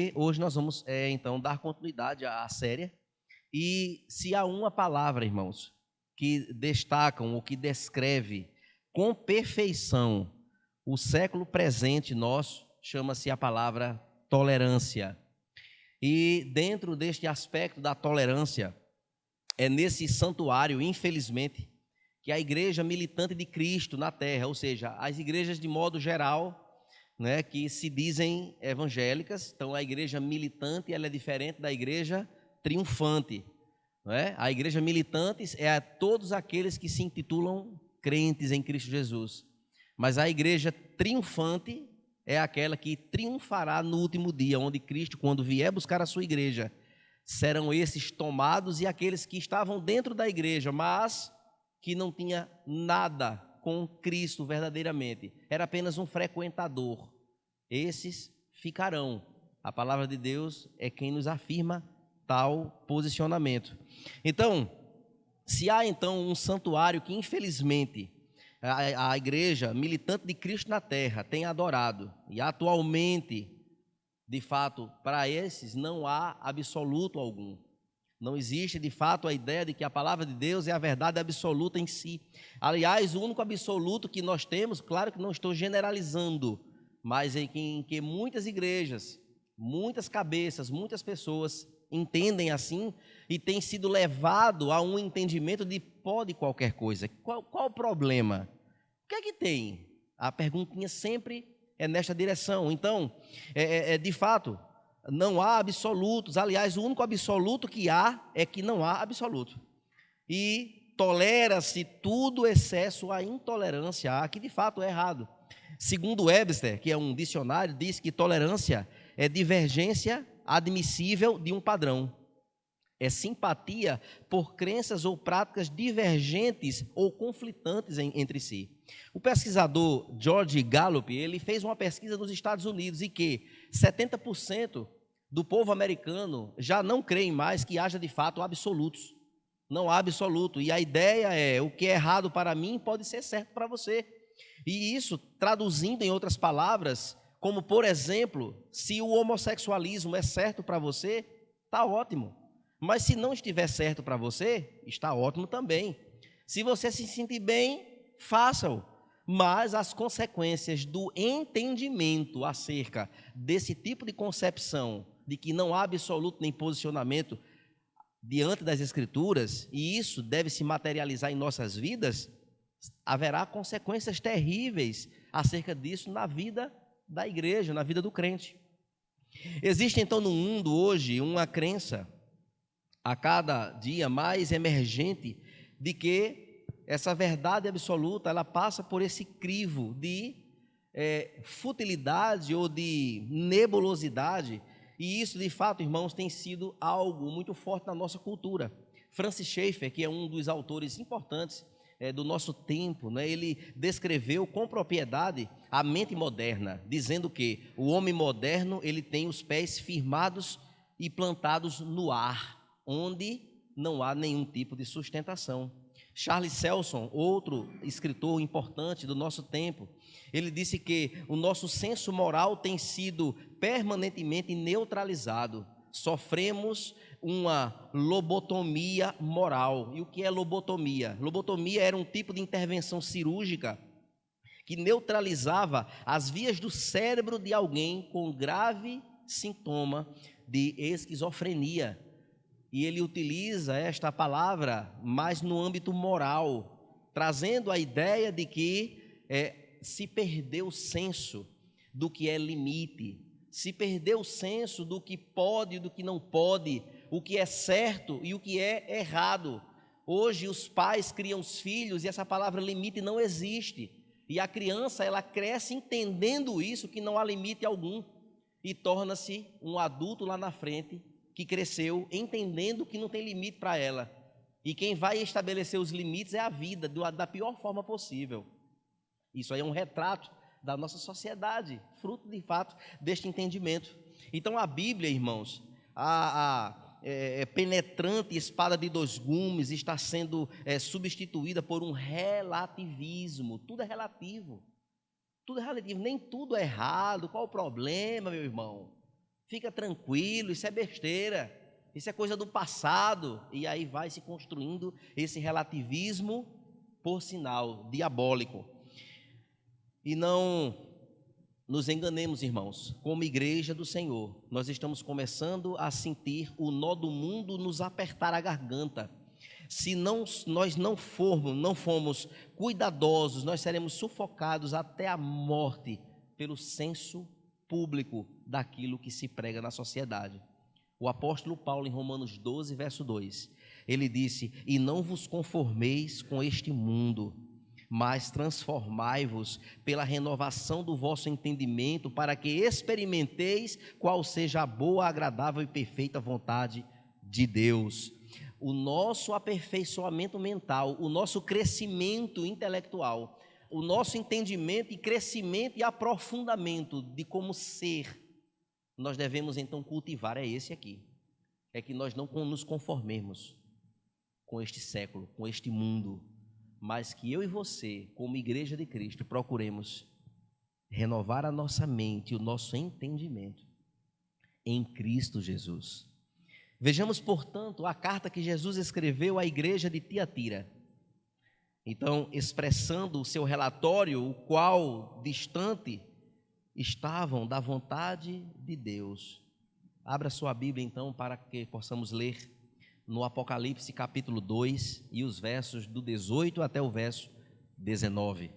porque hoje nós vamos, então, dar continuidade à série. E se há uma palavra, irmãos, que destacam ou que descreve com perfeição o século presente nosso, chama-se a palavra tolerância. E dentro deste aspecto da tolerância, é nesse santuário, infelizmente, que a igreja militante de Cristo na terra, ou seja, as igrejas de modo geral, né, que se dizem evangélicas, então a igreja militante ela é diferente da igreja triunfante. Não é? A igreja militante é a todos aqueles que se intitulam crentes em Cristo Jesus, mas a igreja triunfante é aquela que triunfará no último dia, onde Cristo, quando vier buscar a sua igreja, serão esses tomados e aqueles que estavam dentro da igreja, mas que não tinha nada com Cristo verdadeiramente, era apenas um frequentador. Esses ficarão. A palavra de Deus é quem nos afirma tal posicionamento. Então, se há então um santuário que infelizmente a igreja militante de Cristo na terra tem adorado, e atualmente, de fato, para esses não há absoluto algum. Não existe, de fato, a ideia de que a palavra de Deus é a verdade absoluta em si. Aliás, o único absoluto que nós temos, claro que não estou generalizando, mas em que muitas igrejas, muitas cabeças, muitas pessoas entendem assim e têm sido levado a um entendimento de pode qualquer coisa. Qual o problema? O que é que tem? A perguntinha sempre é nesta direção. Então, de fato, não há absolutos. Aliás, o único absoluto que há é que não há absoluto. E tolera-se tudo excesso à intolerância, que de fato é errado. Segundo Webster, que é um dicionário, diz que tolerância é divergência admissível de um padrão. É simpatia por crenças ou práticas divergentes ou conflitantes entre si. O pesquisador George Gallup, ele fez uma pesquisa nos Estados Unidos e que 70% do povo americano já não creem mais que haja de fato absolutos. Não há absoluto. E a ideia é, o que é errado para mim pode ser certo para você. E isso, traduzindo em outras palavras, como por exemplo, se o homossexualismo é certo para você, está ótimo. Mas se não estiver certo para você, está ótimo também. Se você se sentir bem, faça-o. Mas as consequências do entendimento acerca desse tipo de concepção, de que não há absoluto nem posicionamento diante das Escrituras, e isso deve se materializar em nossas vidas, haverá consequências terríveis acerca disso na vida da igreja, na vida do crente. Existe então no mundo hoje uma crença a cada dia mais emergente de que essa verdade absoluta ela passa por esse crivo de futilidade ou de nebulosidade, e isso de fato, irmãos, tem sido algo muito forte na nossa cultura. Francis Schaeffer, que é um dos autores importantes do nosso tempo, né, ele descreveu com propriedade a mente moderna, dizendo que o homem moderno ele tem os pés firmados e plantados no ar, onde não há nenhum tipo de sustentação. Charles Selson, outro escritor importante do nosso tempo, ele disse que o nosso senso moral tem sido permanentemente neutralizado. Sofremos uma lobotomia moral. E o que é lobotomia? Lobotomia era um tipo de intervenção cirúrgica que neutralizava as vias do cérebro de alguém com grave sintoma de esquizofrenia. E ele utiliza esta palavra mais no âmbito moral, trazendo a ideia de que se perdeu o senso do que é limite, se perdeu o senso do que pode e do que não pode, o que é certo e o que é errado. Hoje os pais criam os filhos e essa palavra limite não existe. E a criança ela cresce entendendo isso, que não há limite algum, e torna-se um adulto lá na frente que cresceu entendendo que não tem limite para ela. E quem vai estabelecer os limites é a vida, da pior forma possível. Isso aí é um retrato da nossa sociedade, fruto de fato deste entendimento. Então a Bíblia, irmãos, penetrante espada de dois gumes está sendo substituída por um relativismo. Tudo é relativo. Tudo é relativo, nem tudo é errado. Qual o problema, meu irmão? Fica tranquilo, isso é besteira, isso é coisa do passado. E aí vai se construindo esse relativismo, por sinal, diabólico. E não nos enganemos, irmãos, como igreja do Senhor, nós estamos começando a sentir o nó do mundo nos apertar a garganta. Se nós não formos cuidadosos, nós seremos sufocados até a morte pelo senso público daquilo que se prega na sociedade. O apóstolo Paulo, em Romanos 12, verso 2, ele disse: e não vos conformeis com este mundo, mas transformai-vos pela renovação do vosso entendimento, para que experimenteis qual seja a boa, agradável e perfeita vontade de Deus. O nosso aperfeiçoamento mental, o nosso crescimento intelectual, o nosso entendimento e crescimento e aprofundamento de como ser, nós devemos então cultivar, é esse aqui. É que nós não nos conformemos com este século, com este mundo, mas que eu e você, como igreja de Cristo, procuremos renovar a nossa mente, o nosso entendimento em Cristo Jesus. Vejamos, portanto, a carta que Jesus escreveu à igreja de Tiatira. Então, expressando o seu relatório, o qual distante estavam da vontade de Deus. Abra sua Bíblia, então, para que possamos ler no Apocalipse capítulo 2 e os versos do 18 até o verso 19.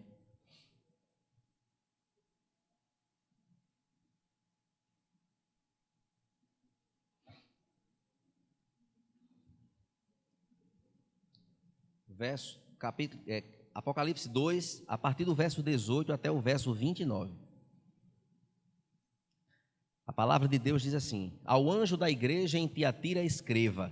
Apocalipse 2, a partir do verso 18 até o verso 29. A palavra de Deus diz assim: ao anjo da igreja em Tiatira escreva: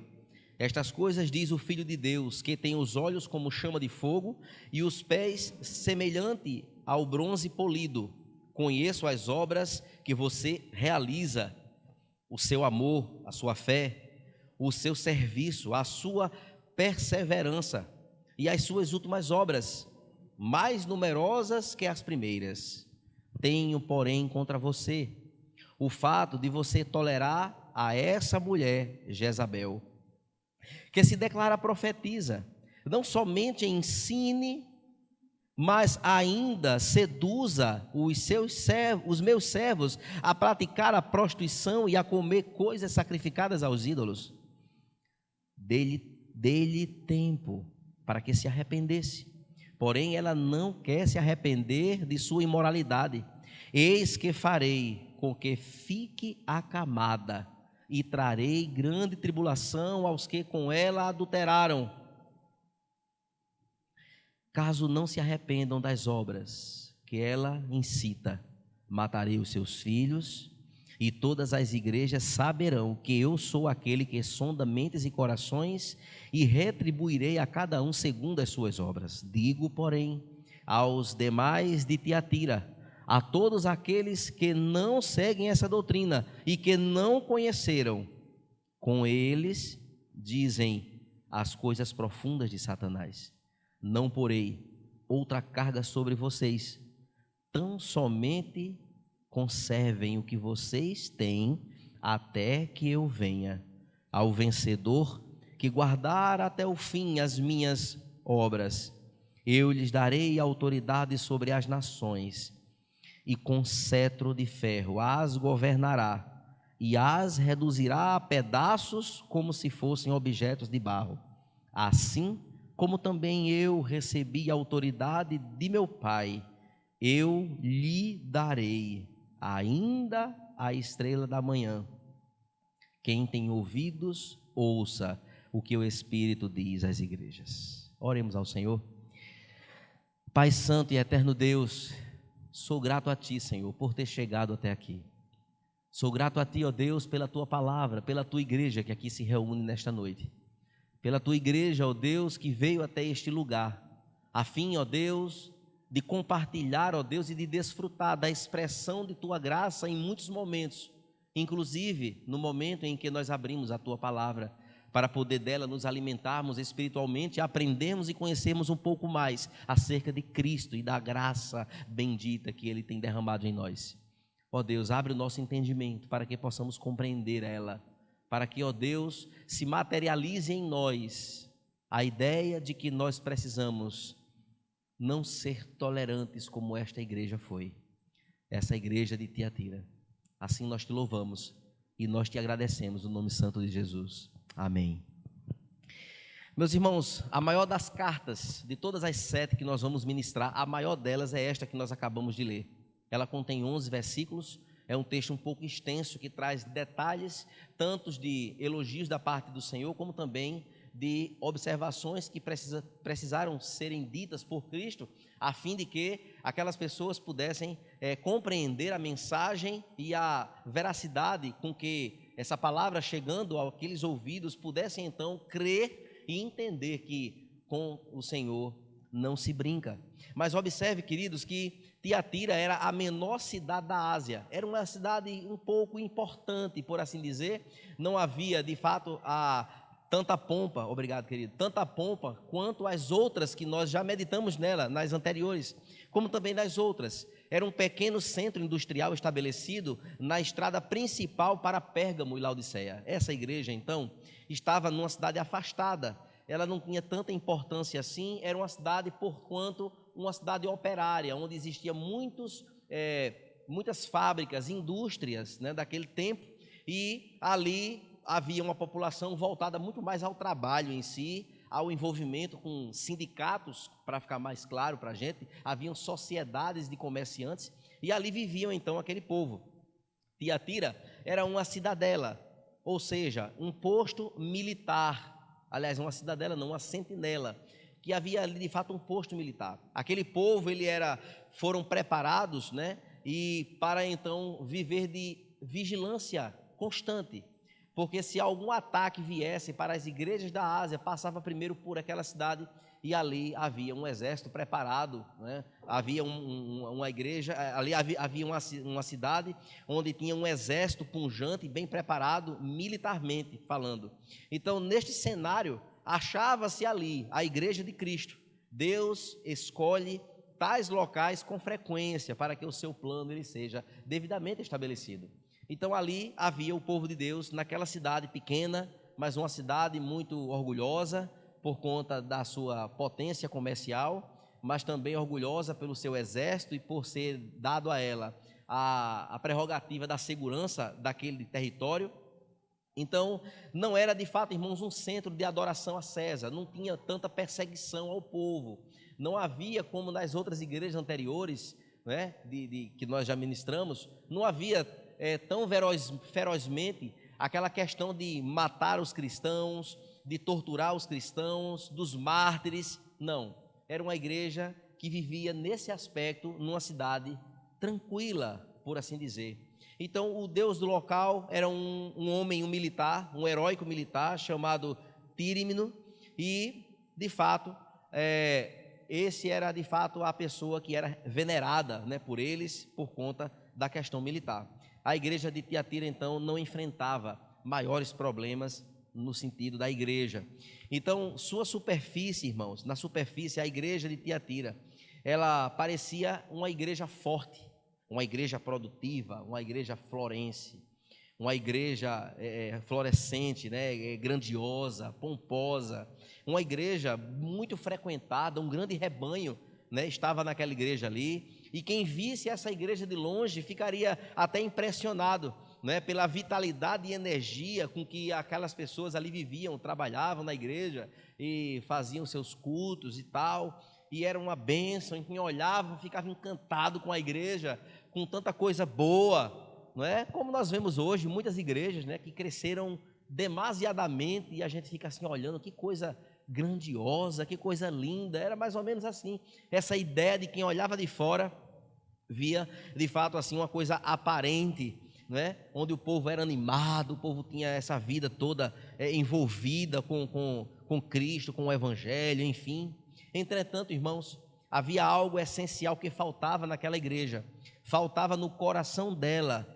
estas coisas diz o Filho de Deus, que tem os olhos como chama de fogo e os pés semelhante ao bronze polido. Conheço as obras que você realiza, o seu amor, a sua fé, o seu serviço, a sua perseverança e as suas últimas obras, mais numerosas que as primeiras. Tenho, porém, contra você o fato de você tolerar a essa mulher, Jezabel, que se declara profetiza, não somente ensine, mas ainda seduza os meus servos a praticar a prostituição e a comer coisas sacrificadas aos ídolos. Dê-lhe tempo para que se arrependesse. Porém, ela não quer se arrepender de sua imoralidade. Eis que farei com que fique acamada e trarei grande tribulação aos que com ela adulteraram. Caso não se arrependam das obras que ela incita, matarei os seus filhos, e todas as igrejas saberão que eu sou aquele que sonda mentes e corações, e retribuirei a cada um segundo as suas obras. Digo, porém, aos demais de Tiatira, a todos aqueles que não seguem essa doutrina e que não conheceram, com eles dizem as coisas profundas de Satanás: não porei outra carga sobre vocês, tão somente conservem o que vocês têm até que eu venha. Ao vencedor que guardar até o fim as minhas obras, eu lhes darei autoridade sobre as nações, e com cetro de ferro as governará, e as reduzirá a pedaços como se fossem objetos de barro. Assim como também eu recebi a autoridade de meu Pai, eu lhe darei ainda a estrela da manhã. Quem tem ouvidos, ouça o que o Espírito diz às igrejas. Oremos ao Senhor. Pai santo e eterno Deus, sou grato a Ti, Senhor, por ter chegado até aqui. Sou grato a Ti, ó Deus, pela Tua palavra, pela Tua igreja que aqui se reúne nesta noite. Pela Tua igreja, ó Deus, que veio até este lugar, a fim, ó Deus, de compartilhar, ó Deus, e de desfrutar da expressão de Tua graça em muitos momentos, inclusive no momento em que nós abrimos a Tua palavra, para poder dela nos alimentarmos espiritualmente, aprendermos e conhecermos um pouco mais acerca de Cristo e da graça bendita que Ele tem derramado em nós. Ó Deus, abre o nosso entendimento para que possamos compreender ela, para que, ó Deus, se materialize em nós a ideia de que nós precisamos não ser tolerantes como esta igreja foi, essa igreja de Tiatira. Assim nós te louvamos e nós te agradecemos no nome santo de Jesus. Amém. Meus irmãos, a maior das cartas, de todas as 7 que nós vamos ministrar, a maior delas é esta que nós acabamos de ler. Ela contém 11 versículos, é um texto um pouco extenso que traz detalhes, tantos de elogios da parte do Senhor, como também de observações que precisaram serem ditas por Cristo, a fim de que aquelas pessoas pudessem compreender a mensagem e a veracidade com que essa palavra, chegando àqueles ouvidos, pudessem então crer e entender que com o Senhor não se brinca. Mas observe, queridos, que Tiatira era a menor cidade da Ásia, era uma cidade um pouco importante, por assim dizer. Não havia, de fato, tanta pompa, obrigado, querido, tanta pompa quanto as outras que nós já meditamos nela, nas anteriores, como também nas outras. Era um pequeno centro industrial estabelecido na estrada principal para Pérgamo e Laodiceia. Essa igreja, então, estava numa cidade afastada, ela não tinha tanta importância assim, era uma cidade, porquanto, uma cidade operária, onde existiam muitas fábricas, indústrias, né, daquele tempo, e ali havia uma população voltada muito mais ao trabalho em si, ao envolvimento com sindicatos, para ficar mais claro para a gente, haviam sociedades de comerciantes, e ali viviam então aquele povo. Tiatira era uma cidadela, ou seja, um posto militar, aliás, uma cidadela não, uma sentinela, que havia ali de fato um posto militar. Aquele povo, foram preparados, né, e para então viver de vigilância constante, porque se algum ataque viesse para as igrejas da Ásia, passava primeiro por aquela cidade, e ali havia um exército preparado, né? Havia uma igreja, ali havia uma cidade onde tinha um exército pujante, bem preparado militarmente falando. Então, neste cenário, achava-se ali a igreja de Cristo. Deus escolhe tais locais com frequência para que o seu plano ele seja devidamente estabelecido. Então ali havia o povo de Deus naquela cidade pequena, mas uma cidade muito orgulhosa por conta da sua potência comercial, mas também orgulhosa pelo seu exército e por ser dado a ela a prerrogativa da segurança daquele território. Então, não era de fato, irmãos, um centro de adoração a César, não tinha tanta perseguição ao povo, não havia como nas outras igrejas anteriores, né, que nós já ministramos, não havia tão ferozmente aquela questão de matar os cristãos, de torturar os cristãos, dos mártires. Não, era uma igreja que vivia nesse aspecto numa cidade tranquila, por assim dizer. Então o Deus do local era um homem, um militar, um heróico militar chamado Tírimino, e de fato esse era de fato a pessoa que era venerada, né, por eles por conta da questão militar. A igreja de Tiatira então não enfrentava maiores problemas no sentido da igreja. Então sua superfície, irmãos, na superfície a igreja de Tiatira, ela parecia uma igreja forte, uma igreja produtiva, uma igreja florense, uma igreja florescente, né, grandiosa, pomposa, uma igreja muito frequentada, um grande rebanho, né, estava naquela igreja ali, e quem visse essa igreja de longe ficaria até impressionado, né, pela vitalidade e energia com que aquelas pessoas ali viviam, trabalhavam na igreja e faziam seus cultos e tal, e era uma bênção, e quem olhava ficava encantado com a igreja, com tanta coisa boa, não é? Como nós vemos hoje muitas igrejas, né, que cresceram demasiadamente e a gente fica assim olhando, que coisa grandiosa, que coisa linda. Era mais ou menos assim, essa ideia de quem olhava de fora via de fato assim uma coisa aparente, né? Onde o povo era animado, o povo tinha essa vida toda envolvida com Cristo, com o Evangelho, enfim. Entretanto, irmãos, havia algo essencial que faltava naquela igreja, faltava no coração dela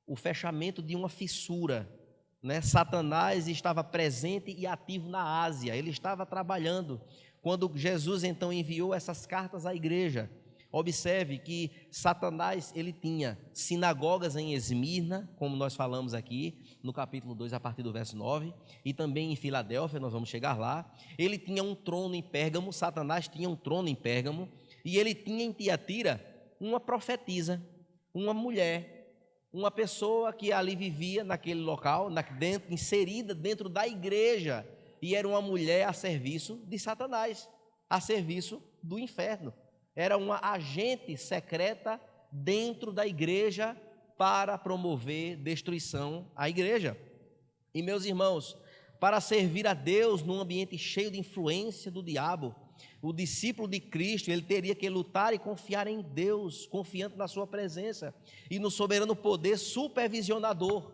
o fechamento de uma fissura, né? Satanás estava presente e ativo na Ásia, ele estava trabalhando. Quando Jesus então enviou essas cartas à igreja, Observe que Satanás, ele tinha sinagogas em Esmirna, como nós falamos aqui no capítulo 2, a partir do verso 9, e também em Filadélfia, nós vamos chegar lá. Ele tinha um trono em Pérgamo, Satanás tinha um trono em Pérgamo, e ele tinha em Tiatira uma profetisa, uma mulher, uma pessoa que ali vivia naquele local, inserida dentro da igreja, e era uma mulher a serviço de Satanás, a serviço do inferno. Era uma agente secreta dentro da igreja para promover destruição à igreja. E, meus irmãos, para servir a Deus num ambiente cheio de influência do diabo, o discípulo de Cristo, ele teria que lutar e confiar em Deus, confiando na sua presença e no soberano poder supervisionador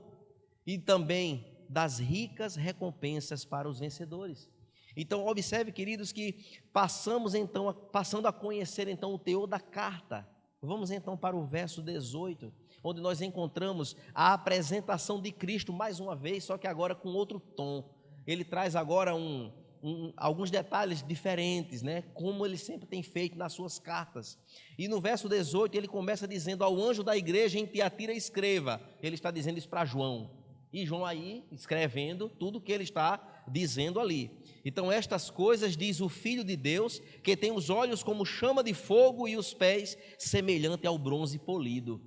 e também das ricas recompensas para os vencedores. Então, observe, queridos, que passando a conhecer então o teor da carta. Vamos então para o verso 18, onde nós encontramos a apresentação de Cristo mais uma vez, só que agora com outro tom. Ele traz agora alguns detalhes diferentes, né? Como ele sempre tem feito nas suas cartas. E no verso 18 ele começa dizendo: ao anjo da igreja em Tiatira escreva. Ele está dizendo isso para João. E João aí escrevendo tudo o que ele está dizendo ali. Então, estas coisas diz o Filho de Deus, que tem os olhos como chama de fogo e os pés semelhante ao bronze polido.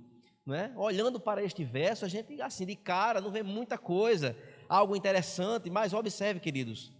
Não é? Olhando para este verso, a gente assim de cara não vê muita coisa, algo interessante, mas observe, queridos,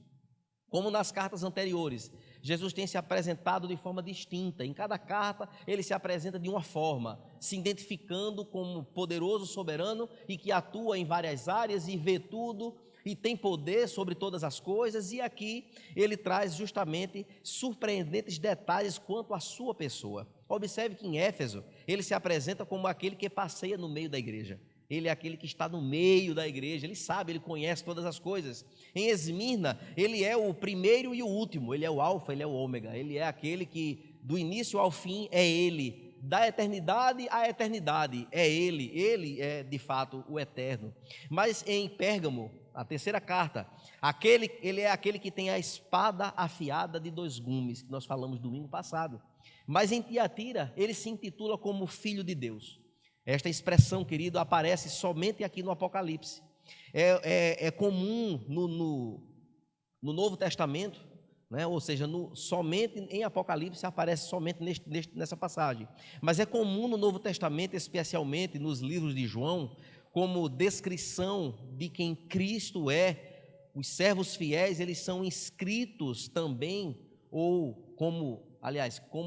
como nas cartas anteriores, Jesus tem se apresentado de forma distinta. Em cada carta ele se apresenta de uma forma, se identificando como poderoso soberano e que atua em várias áreas e vê tudo e tem poder sobre todas as coisas. E aqui ele traz justamente surpreendentes detalhes quanto à sua pessoa. Observe que em Éfeso ele se apresenta como aquele que passeia no meio da igreja. Ele é aquele que está no meio da igreja, ele sabe, ele conhece todas as coisas. Em Esmirna, ele é o primeiro e o último, ele é o alfa, ele é o ômega, ele é aquele que do início ao fim é ele, da eternidade à eternidade é ele é de fato o eterno. Mas em Pérgamo, a terceira carta, ele é aquele que tem a espada afiada de 2 gumes, que nós falamos domingo passado. Mas em Tiatira, ele se intitula como Filho de Deus. Esta expressão, querido, aparece somente aqui no Apocalipse. É comum no Novo Testamento, né? Ou seja, somente em Apocalipse aparece somente nessa passagem. Mas é comum no Novo Testamento, especialmente nos livros de João, como descrição de quem Cristo é. Os servos fiéis, eles são inscritos também, ou como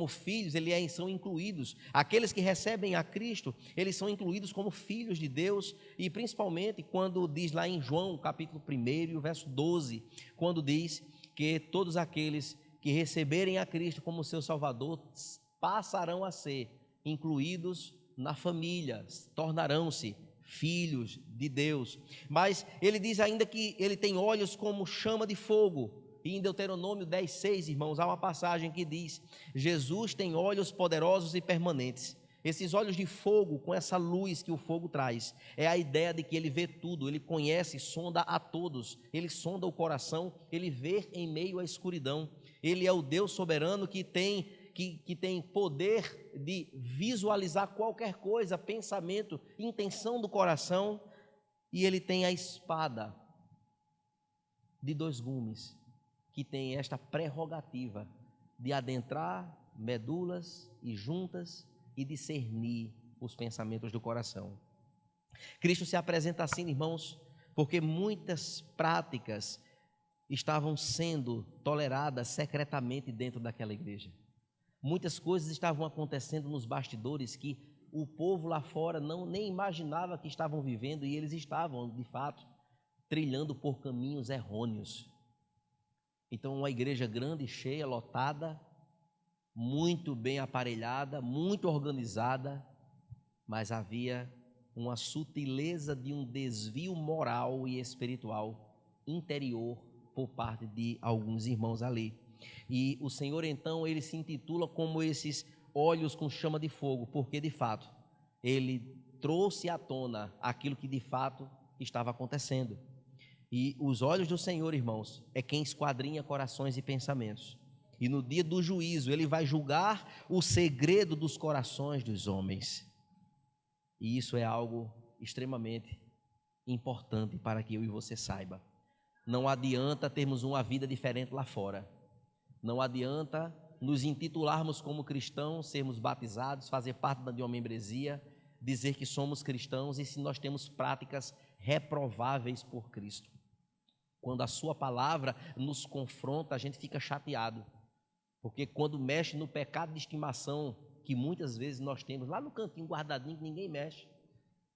filhos, são incluídos. Aqueles que recebem a Cristo, eles são incluídos como filhos de Deus, e principalmente quando diz lá em João, capítulo 1, e o verso 12, quando diz que todos aqueles que receberem a Cristo como seu Salvador passarão a ser incluídos na família, tornarão-se filhos de Deus. Mas ele diz ainda que ele tem olhos como chama de fogo. E em Deuteronômio 10:6, irmãos, há uma passagem que diz: Jesus tem olhos poderosos e permanentes. Esses olhos de fogo, com essa luz que o fogo traz, é a ideia de que ele vê tudo, ele conhece, sonda a todos, ele sonda o coração, ele vê em meio à escuridão. Ele é o Deus soberano que tem poder de visualizar qualquer coisa, pensamento, intenção do coração, e ele tem a espada de 2 gumes, que tem esta prerrogativa de adentrar medulas e juntas e discernir os pensamentos do coração. Cristo se apresenta assim, irmãos, porque muitas práticas estavam sendo toleradas secretamente dentro daquela igreja. Muitas coisas estavam acontecendo nos bastidores que o povo lá fora nem imaginava que estavam vivendo, e eles estavam, de fato, trilhando por caminhos errôneos. Então, uma igreja grande, cheia, lotada, muito bem aparelhada, muito organizada, mas havia uma sutileza de um desvio moral e espiritual interior por parte de alguns irmãos ali. E o Senhor, então, ele se intitula como esses olhos com chama de fogo, porque, de fato, ele trouxe à tona aquilo que, de fato, estava acontecendo. E os olhos do Senhor, irmãos, é quem esquadrinha corações e pensamentos. E no dia do juízo, ele vai julgar o segredo dos corações dos homens. E isso é algo extremamente importante para que eu e você saiba. Não adianta termos uma vida diferente lá fora. Não adianta nos intitularmos como cristãos, sermos batizados, fazer parte de uma membresia, dizer que somos cristãos e se nós temos práticas reprováveis por Cristo. Quando a sua palavra nos confronta, a gente fica chateado. Porque quando mexe no pecado de estimação, que muitas vezes nós temos lá no cantinho guardadinho, que ninguém mexe,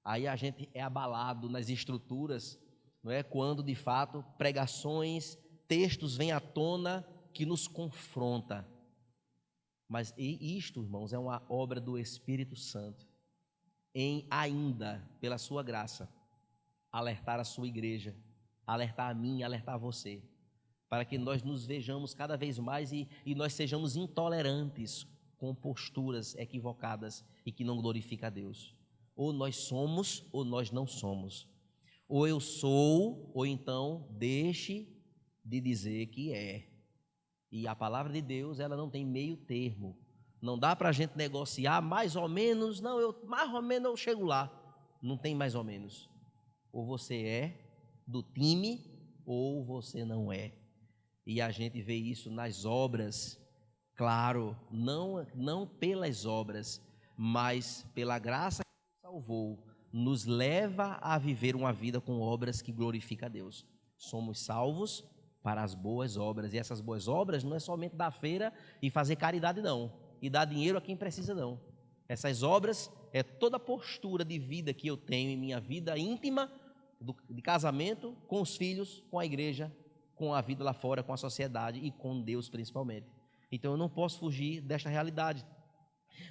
aí a gente é abalado nas estruturas, não é? Quando de fato pregações, textos vêm à tona que nos confronta. Mas isto, irmãos, é uma obra do Espírito Santo, em ainda, pela sua graça, alertar a sua igreja, alertar a mim, alertar a você, para que nós nos vejamos cada vez mais e nós sejamos intolerantes com posturas equivocadas e que não glorificam a Deus. Ou nós somos ou nós não somos. Ou eu sou, ou então deixe de dizer que é. E a palavra de Deus, ela não tem meio termo. Não dá para a gente negociar mais ou menos, não, mais ou menos eu chego lá. Não tem mais ou menos. Ou você é do time, ou você não é. E a gente vê isso nas obras, claro, não pelas obras, mas pela graça que nos salvou, nos leva a viver uma vida com obras que glorificam a Deus. Somos salvos para as boas obras, e essas boas obras não é somente dar feira e fazer caridade não, e dar dinheiro a quem precisa não. Essas obras é toda a postura de vida que eu tenho em minha vida íntima, de casamento, com os filhos, com a igreja, com a vida lá fora, com a sociedade e com Deus principalmente. Então eu não posso fugir desta realidade.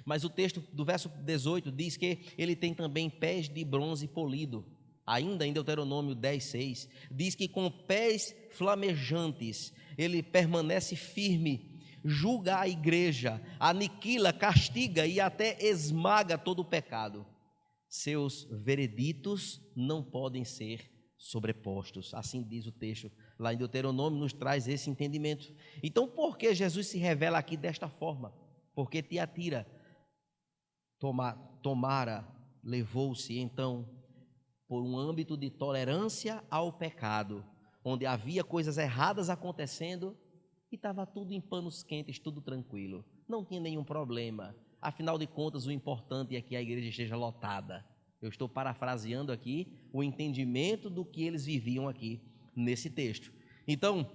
Mas o texto do verso 18 diz que ele tem também pés de bronze polido. Ainda em Deuteronômio 10:6, diz que com pés flamejantes ele permanece firme, julga a igreja, aniquila, castiga e até esmaga todo o pecado. Seus vereditos não podem ser sobrepostos. Assim diz o texto lá em Deuteronômio, nos traz esse entendimento. Então, por que Jesus se revela aqui desta forma? Porque Tiatira levou-se então por um âmbito de tolerância ao pecado, onde havia coisas erradas acontecendo e estava tudo em panos quentes, tudo tranquilo, não tinha nenhum problema. Afinal de contas, o importante é que a igreja esteja lotada. Eu estou parafraseando aqui o entendimento do que eles viviam aqui nesse texto. Então,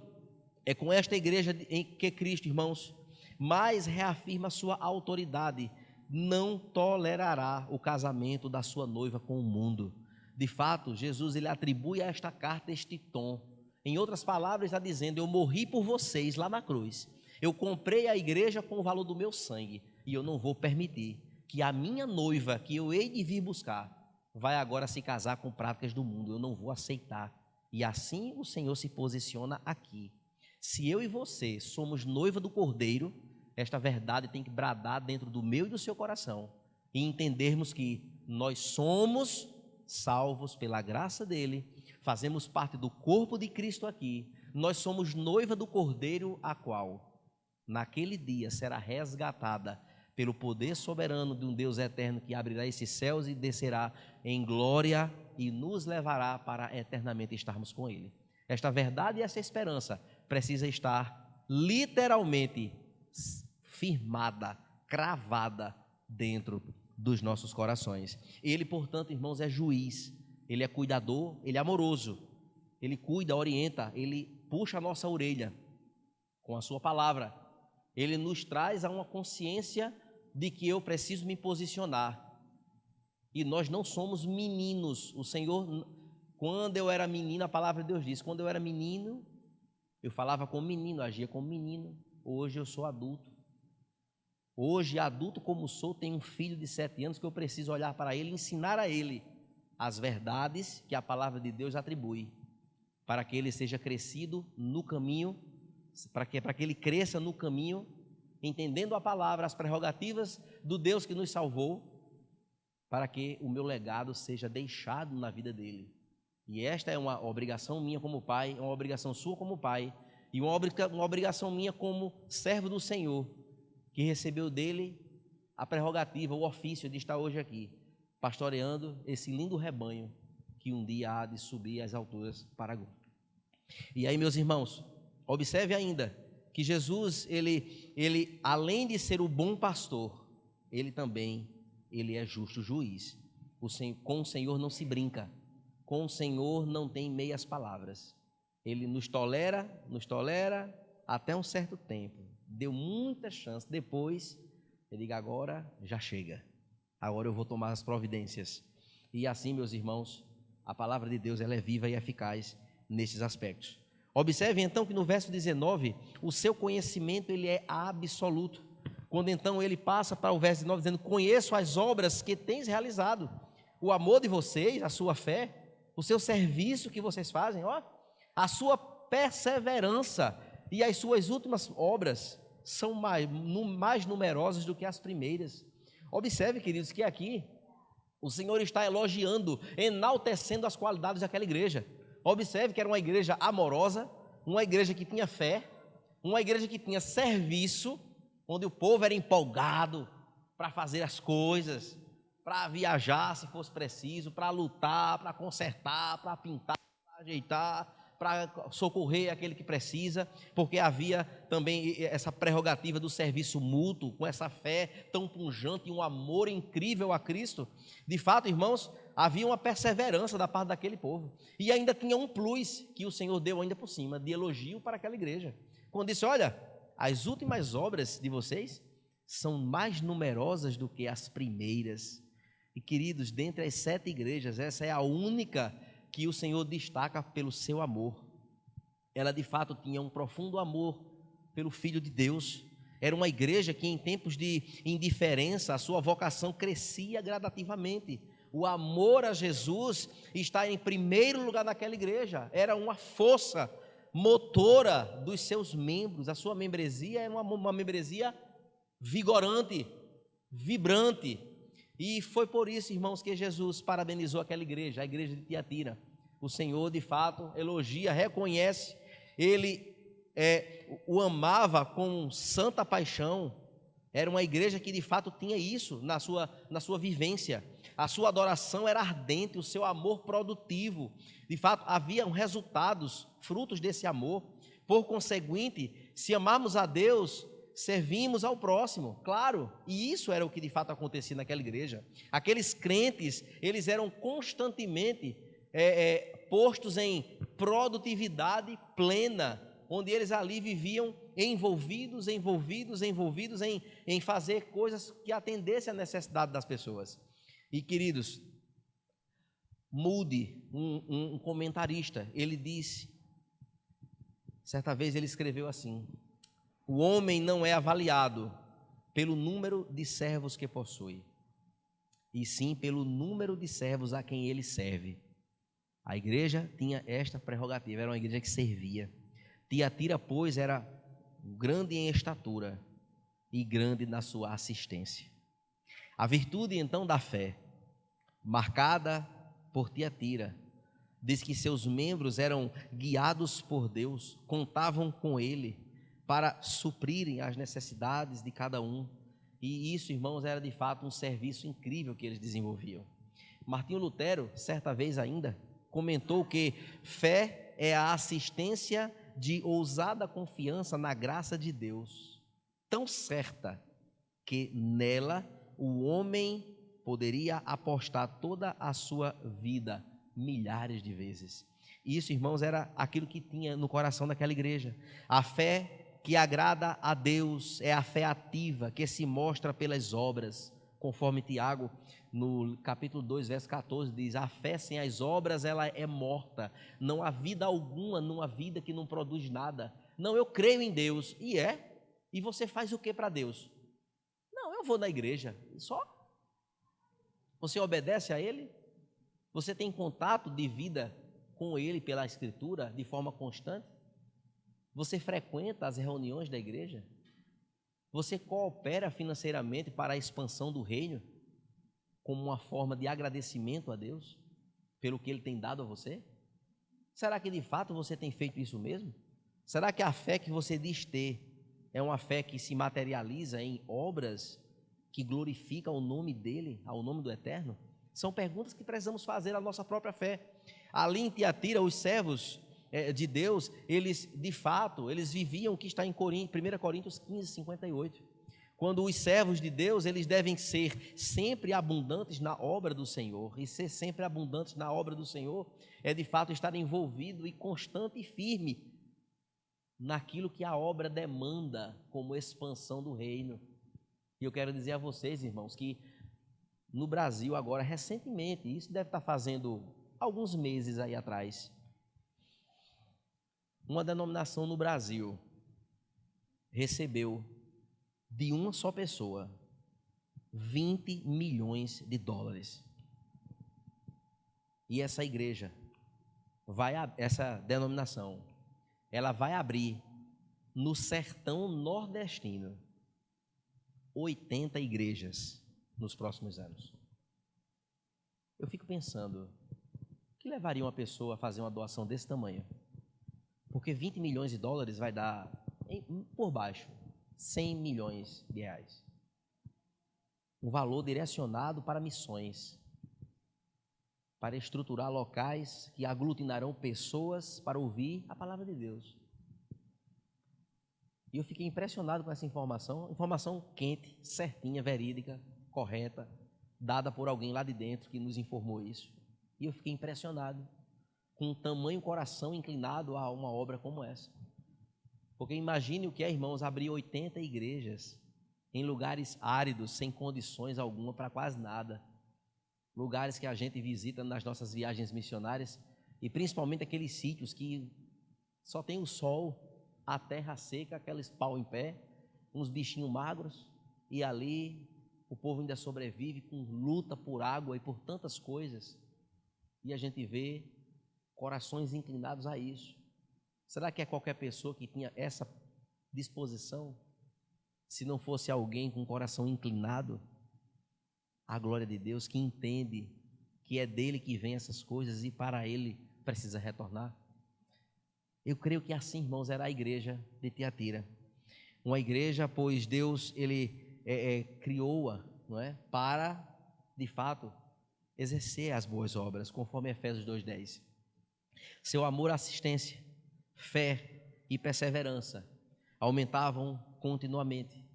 é com esta igreja em que Cristo, irmãos, mais reafirma sua autoridade. Não tolerará o casamento da sua noiva com o mundo. De fato, Jesus ele atribui a esta carta este tom. Em outras palavras, está dizendo: eu morri por vocês lá na cruz. Eu comprei a igreja com o valor do meu sangue e eu não vou permitir que a minha noiva, que eu hei de vir buscar, vai agora se casar com práticas do mundo. Eu não vou aceitar. E assim o Senhor se posiciona aqui. Se eu e você somos noiva do Cordeiro, esta verdade tem que bradar dentro do meu e do seu coração e entendermos que nós somos salvos pela graça dele, fazemos parte do corpo de Cristo aqui, nós somos noiva do Cordeiro, a qual naquele dia será resgatada pelo poder soberano de um Deus eterno que abrirá esses céus e descerá em glória e nos levará para eternamente estarmos com ele. Esta verdade e essa esperança precisa estar literalmente firmada, cravada dentro dos nossos corações. Ele, portanto, irmãos, é juiz, ele é cuidador, ele é amoroso, ele cuida, orienta, ele puxa a nossa orelha com a sua palavra, ele nos traz a uma consciência de que eu preciso me posicionar. E nós não somos meninos. O Senhor, quando eu era menino, a palavra de Deus diz, quando eu era menino, eu falava como menino, agia como menino. Hoje eu sou adulto. Hoje, adulto como sou, tenho um filho de 7 anos que eu preciso olhar para ele e ensinar a ele as verdades que a palavra de Deus atribui, para que ele seja crescido no caminho, para que ele cresça no caminho, entendendo a palavra, as prerrogativas do Deus que nos salvou, para que o meu legado seja deixado na vida dele. E esta é uma obrigação minha como pai, é uma obrigação sua como pai, E uma obrigação minha como servo do Senhor, que recebeu dele a prerrogativa, o ofício de estar hoje aqui, pastoreando esse lindo rebanho que um dia há de subir às alturas para a glória. E aí, meus irmãos, observe ainda que Jesus, ele além de ser o bom pastor, ele é justo juiz. Com o Senhor não se brinca, com o Senhor não tem meias palavras. Ele nos tolera até um certo tempo. Deu muita chance, depois ele diz: agora já chega, agora eu vou tomar as providências. E assim, meus irmãos, a palavra de Deus, ela é viva e eficaz nesses aspectos. Observe então que no verso 19, o seu conhecimento ele é absoluto. Quando então ele passa para o verso 19 dizendo: conheço as obras que tens realizado, o amor de vocês, a sua fé, o seu serviço que vocês fazem, a sua perseverança e as suas últimas obras são mais numerosas do que as primeiras. Observe, queridos, que aqui o Senhor está elogiando, enaltecendo as qualidades daquela igreja. Observe que era uma igreja amorosa, uma igreja que tinha fé, uma igreja que tinha serviço, onde o povo era empolgado para fazer as coisas, para viajar se fosse preciso, para lutar, para consertar, para pintar, para ajeitar, para socorrer aquele que precisa, porque havia também essa prerrogativa do serviço mútuo, com essa fé tão pujante e um amor incrível a Cristo. De fato, irmãos, havia uma perseverança da parte daquele povo, e ainda tinha um plus que o Senhor deu ainda por cima, de elogio para aquela igreja, quando disse: olha, as últimas obras de vocês são mais numerosas do que as primeiras. E queridos, dentre as 7 igrejas, essa é a única que o Senhor destaca pelo seu amor. Ela de fato tinha um profundo amor pelo Filho de Deus. Era uma igreja que em tempos de indiferença, a sua vocação crescia gradativamente. O amor a Jesus está em primeiro lugar naquela igreja. Era uma força motora dos seus membros. A sua membresia era uma membresia vigorante, vibrante. E foi por isso, irmãos, que Jesus parabenizou aquela igreja, a igreja de Tiatira. O Senhor, de fato, elogia, reconhece, ele o amava com santa paixão. Era uma igreja que, de fato, tinha isso na sua vivência. A sua adoração era ardente, o seu amor produtivo. De fato, haviam resultados, frutos desse amor. Por conseguinte, se amarmos a Deus, servimos ao próximo, claro, e isso era o que de fato acontecia naquela igreja. Aqueles crentes, eles eram constantemente postos em produtividade plena, onde eles ali viviam envolvidos em fazer coisas que atendessem à necessidade das pessoas. E queridos, Moody, um comentarista, ele disse, certa vez ele escreveu assim: o homem não é avaliado pelo número de servos que possui, e sim pelo número de servos a quem ele serve. A igreja tinha esta prerrogativa, era uma igreja que servia. Tiatira, pois, era grande em estatura e grande na sua assistência. A virtude, então, da fé, marcada por Tiatira, diz que seus membros eram guiados por Deus, contavam com Ele para suprirem as necessidades de cada um. E isso, irmãos, era de fato um serviço incrível que eles desenvolviam. Martinho Lutero, certa vez ainda, comentou que fé é a assistência de ousada confiança na graça de Deus, tão certa que nela o homem poderia apostar toda a sua vida milhares de vezes. Isso, irmãos, era aquilo que tinha no coração daquela igreja. A fé que agrada a Deus é a fé ativa, que se mostra pelas obras, conforme Tiago, no capítulo 2, verso 14, diz: a fé sem as obras, ela é morta, não há vida alguma numa vida que não produz nada. Não, eu creio em Deus, e você faz o que para Deus? Não, eu vou na igreja, só. Você obedece a Ele? Você tem contato de vida com Ele pela Escritura de forma constante? Você frequenta as reuniões da igreja? Você coopera financeiramente para a expansão do reino, como uma forma de agradecimento a Deus pelo que Ele tem dado a você? Será que de fato você tem feito isso mesmo? Será que a fé que você diz ter é uma fé que se materializa em obras que glorificam o nome dele, ao nome do Eterno? São perguntas que precisamos fazer à nossa própria fé. Ali em Tiatira, os servos de Deus, eles de fato, eles viviam o que está em 1 Coríntios 15, 58. Quando os servos de Deus, eles devem ser sempre abundantes na obra do Senhor. E ser sempre abundantes na obra do Senhor é de fato estar envolvido e constante e firme naquilo que a obra demanda como expansão do reino. E eu quero dizer a vocês, irmãos, que no Brasil agora, recentemente, isso deve estar fazendo alguns meses aí atrás, uma denominação no Brasil recebeu de uma só pessoa 20 milhões de dólares. E essa igreja, essa denominação, ela vai abrir no sertão nordestino 80 igrejas nos próximos anos. Eu fico pensando, o que levaria uma pessoa a fazer uma doação desse tamanho? Porque 20 milhões de dólares vai dar, por baixo, 100 milhões de reais. Um valor direcionado para missões, para estruturar locais que aglutinarão pessoas para ouvir a palavra de Deus. E eu fiquei impressionado com essa informação quente, certinha, verídica, correta, dada por alguém lá de dentro que nos informou isso. E eu fiquei impressionado com o tamanho coração inclinado a uma obra como essa. Porque imagine o que é, irmãos, abrir 80 igrejas em lugares áridos, sem condições alguma para quase nada. Lugares que a gente visita nas nossas viagens missionárias e principalmente aqueles sítios que só tem o sol, a terra seca, aqueles pau em pé, uns bichinhos magros, e ali o povo ainda sobrevive com luta por água e por tantas coisas. E a gente vê corações inclinados a isso. Será que é qualquer pessoa que tinha essa disposição? Se não fosse alguém com o coração inclinado à glória de Deus, que entende que é dele que vem essas coisas e para ele precisa retornar? Eu creio que assim, irmãos, era a igreja de Tiatira. Uma igreja, pois Deus, ele criou-a, não é? Para, de fato, exercer as boas obras, conforme Efésios 2:10. Seu amor, assistência, fé e perseverança aumentavam continuamente.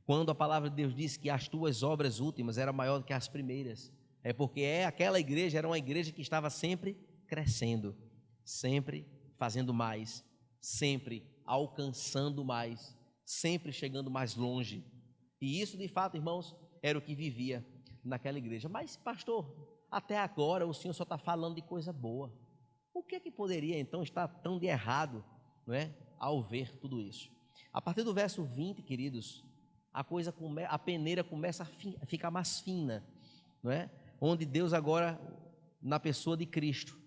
Quando a palavra de Deus diz que as tuas obras últimas eram maiores do que as primeiras, é porque aquela igreja era uma igreja que estava sempre crescendo, sempre fazendo mais, sempre alcançando mais, sempre chegando mais longe. E isso, de fato, irmãos, era o que vivia naquela igreja. Mas, pastor, até agora o senhor só está falando de coisa boa. O que é que poderia, então, estar tão de errado, não é, ao ver tudo isso? A partir do verso 20, queridos, a peneira começa a ficar mais fina, não é? Onde Deus agora, na pessoa de Cristo,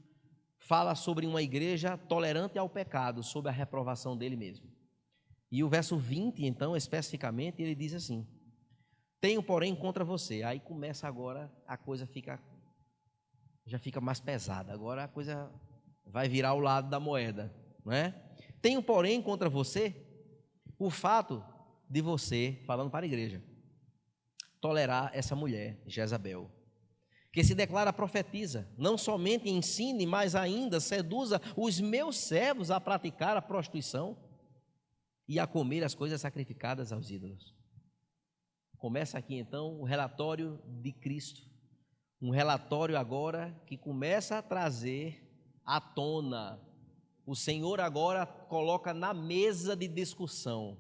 fala sobre uma igreja tolerante ao pecado, sob a reprovação dele mesmo. E o verso 20, então, especificamente, ele diz assim: tenho, porém, contra você. Aí começa agora, a coisa já fica mais pesada. Agora a coisa vai virar ao lado da moeda, não é? Tenho, porém, contra você o fato de você, falando para a igreja, tolerar essa mulher, Jezabel, que se declara profetiza, não somente ensine, mas ainda seduza os meus servos a praticar a prostituição e a comer as coisas sacrificadas aos ídolos. Começa aqui então o relatório de Cristo, um relatório agora que começa a trazer à tona, o Senhor agora coloca na mesa de discussão,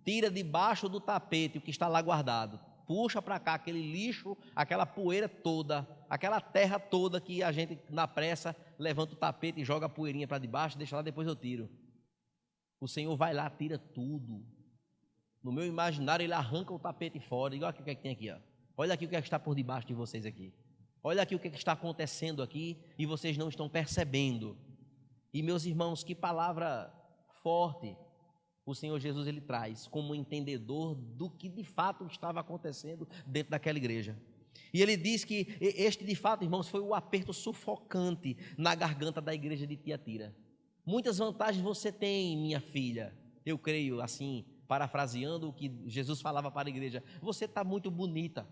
tira debaixo do tapete o que está lá guardado, puxa para cá aquele lixo, aquela poeira toda, aquela terra toda que a gente na pressa levanta o tapete e joga a poeirinha para debaixo, deixa lá, depois eu tiro. O Senhor vai lá, tira tudo. No meu imaginário ele arranca o tapete fora, igual aqui o que é que tem aqui, ó. Olha aqui o que é que está por debaixo de vocês aqui. Olha aqui o que é que está acontecendo aqui e vocês não estão percebendo. E meus irmãos, que palavra forte o Senhor Jesus ele traz como entendedor do que de fato estava acontecendo dentro daquela igreja. E ele diz que este de fato, irmãos, foi o aperto sufocante na garganta da igreja de Tiatira. Muitas vantagens você tem, minha filha. Eu creio, assim, parafraseando o que Jesus falava para a igreja. Você está muito bonita.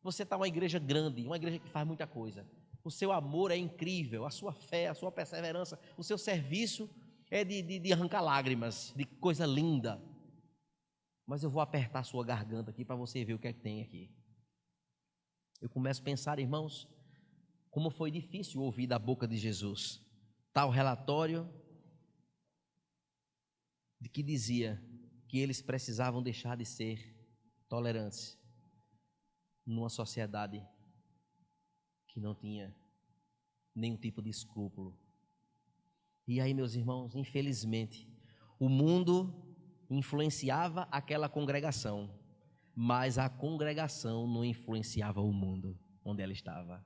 Você está uma igreja grande, uma igreja que faz muita coisa. O seu amor é incrível, a sua fé, a sua perseverança, o seu serviço é de arrancar lágrimas, de coisa linda. Mas eu vou apertar a sua garganta aqui para você ver o que é que tem aqui. Eu começo a pensar, irmãos, como foi difícil ouvir da boca de Jesus tal relatório de que dizia que eles precisavam deixar de ser tolerantes numa sociedade que não tinha nenhum tipo de escrúpulo. E aí, meus irmãos, infelizmente, o mundo influenciava aquela congregação, mas a congregação não influenciava o mundo onde ela estava.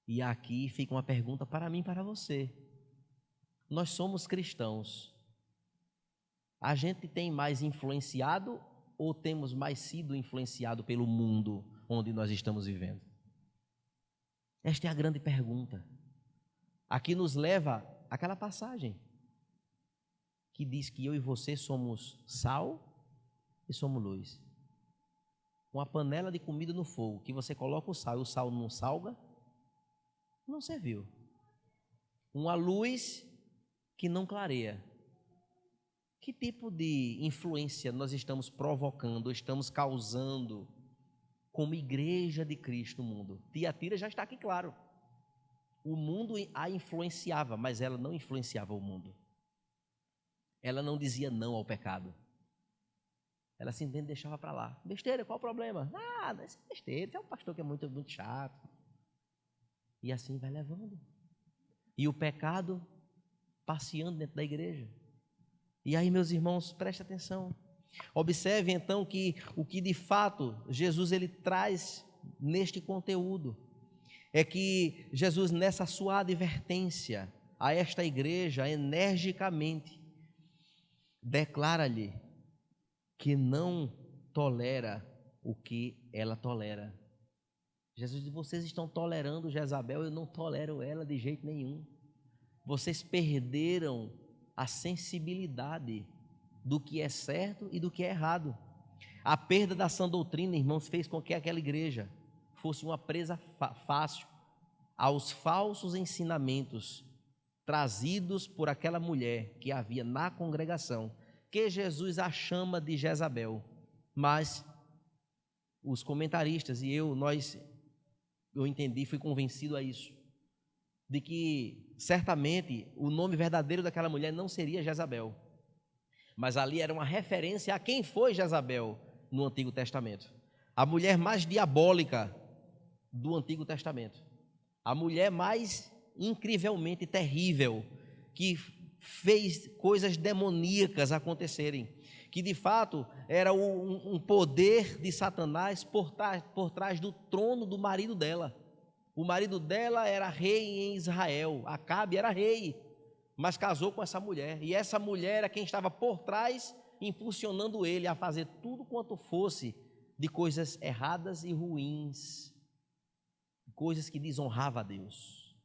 E aqui fica uma pergunta para mim e para você. Nós somos cristãos. A gente tem mais influenciado ou temos mais sido influenciado pelo mundo onde nós estamos vivendo? Esta é a grande pergunta. Aqui nos leva àquela passagem que diz que eu e você somos sal e somos luz. Uma panela de comida no fogo, que você coloca o sal não salga, não serviu. Uma luz que não clareia. Que tipo de influência nós estamos provocando, estamos causando como igreja de Cristo no mundo? Tiatira já está aqui claro. O mundo a influenciava, mas ela não influenciava o mundo. Ela não dizia não ao pecado. Ela simplesmente deixava para lá. Besteira, qual o problema? Nada, isso é besteira, tem um pastor que é muito, muito chato. E assim vai levando. E o pecado passeando dentro da igreja. E aí, meus irmãos, preste atenção. Observe então que o que de fato Jesus ele traz neste conteúdo é que Jesus, nessa sua advertência a esta igreja, energicamente declara-lhe que não tolera o que ela tolera. Jesus diz: vocês estão tolerando Jezabel, eu não tolero ela de jeito nenhum. Vocês perderam a sensibilidade do que é certo e do que é errado. A perda da sã doutrina, irmãos, fez com que aquela igreja fosse uma presa fácil aos falsos ensinamentos trazidos por aquela mulher que havia na congregação, que Jesus a chama de Jezabel. Mas os comentaristas e eu entendi, fui convencido a isso, de que certamente o nome verdadeiro daquela mulher não seria Jezabel, mas ali era uma referência a quem foi Jezabel no Antigo Testamento, a mulher mais diabólica do Antigo Testamento, a mulher mais incrivelmente terrível, que fez coisas demoníacas acontecerem, que de fato era um poder de Satanás por trás do trono do marido dela. O marido dela era rei em Israel, Acabe era rei, mas casou com essa mulher, e essa mulher era quem estava por trás, impulsionando ele a fazer tudo quanto fosse de coisas erradas e ruins, coisas que desonravam a Deus.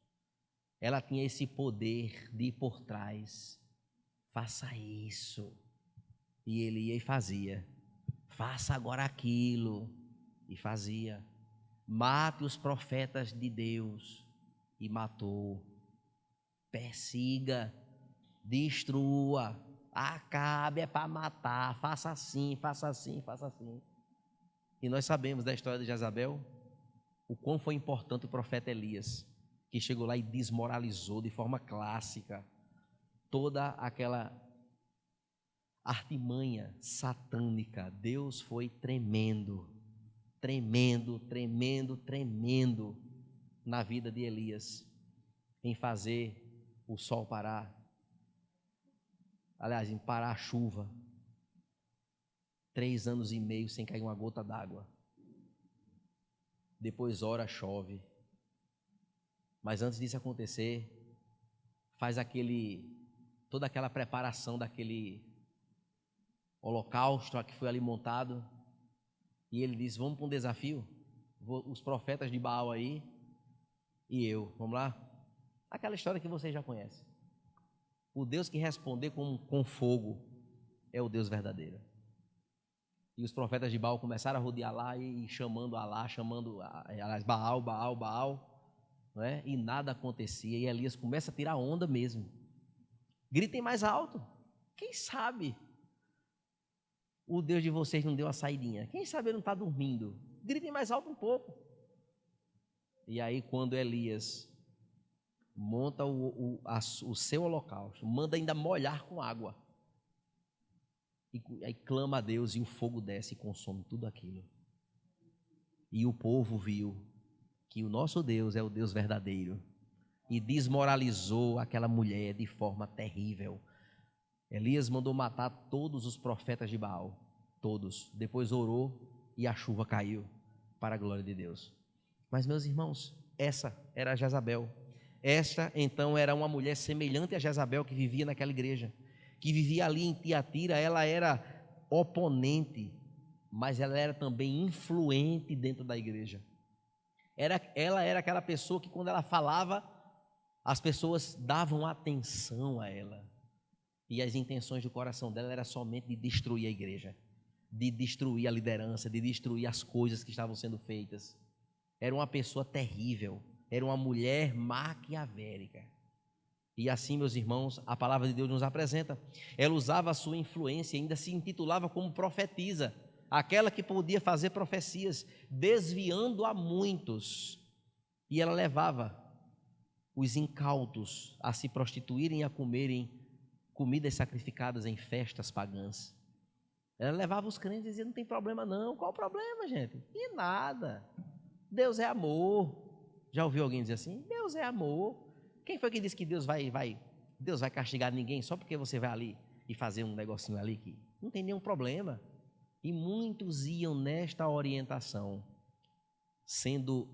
Ela tinha esse poder de ir por trás, faça isso, e ele ia e fazia, faça agora aquilo, e fazia. Mate os profetas de Deus, e matou. Persiga, destrua, Acabe é para matar, faça assim, faça assim, faça assim. E nós sabemos da história de Jezabel, o quão foi importante o profeta Elias, que chegou lá e desmoralizou de forma clássica toda aquela artimanha satânica. Deus foi tremendo na vida de Elias, em fazer o sol parar, aliás, em parar a chuva, 3 anos e meio sem cair uma gota d'água, depois ora chove, mas antes disso acontecer, faz toda aquela preparação daquele holocausto que foi ali montado, e ele diz: vamos para um desafio, os profetas de Baal aí, e eu, vamos lá? Aquela história que vocês já conhecem. O Deus que responder com fogo é o Deus verdadeiro. E os profetas de Baal começaram a rodear lá e chamando Alá, chamando Baal, Baal, Baal, não é? E nada acontecia. E Elias começa a tirar onda mesmo. Gritem mais alto. Quem sabe o Deus de vocês não deu a saidinha? Quem sabe ele não está dormindo? Gritem mais alto um pouco. E aí quando Elias monta o seu holocausto, manda ainda molhar com água, e aí clama a Deus e o fogo desce e consome tudo aquilo. E o povo viu que o nosso Deus é o Deus verdadeiro e desmoralizou aquela mulher de forma terrível. Elias mandou matar todos os profetas de Baal, todos. Depois orou e a chuva caiu para a glória de Deus. Mas, meus irmãos, essa era Jezabel. Esta, então, era uma mulher semelhante a Jezabel que vivia naquela igreja, que vivia ali em Tiatira. Ela era oponente, mas ela era também influente dentro da igreja. Ela era aquela pessoa que, quando ela falava, as pessoas davam atenção a ela. E as intenções do coração dela era somente de destruir a igreja, de destruir a liderança, de destruir as coisas que estavam sendo feitas. Era uma pessoa terrível, era uma mulher maquiavélica. E assim, meus irmãos, a palavra de Deus nos apresenta. Ela usava a sua influência, ainda se intitulava como profetisa, aquela que podia fazer profecias, desviando a muitos. E ela levava os incautos a se prostituírem e a comerem comidas sacrificadas em festas pagãs. Ela levava os crentes e dizia: não tem problema não. Qual o problema, gente? E nada. Deus é amor. Já ouviu alguém dizer assim? Deus é amor. Quem foi que disse que Deus vai castigar ninguém só porque você vai ali e fazer um negocinho ali que não tem nenhum problema? E muitos iam nesta orientação, sendo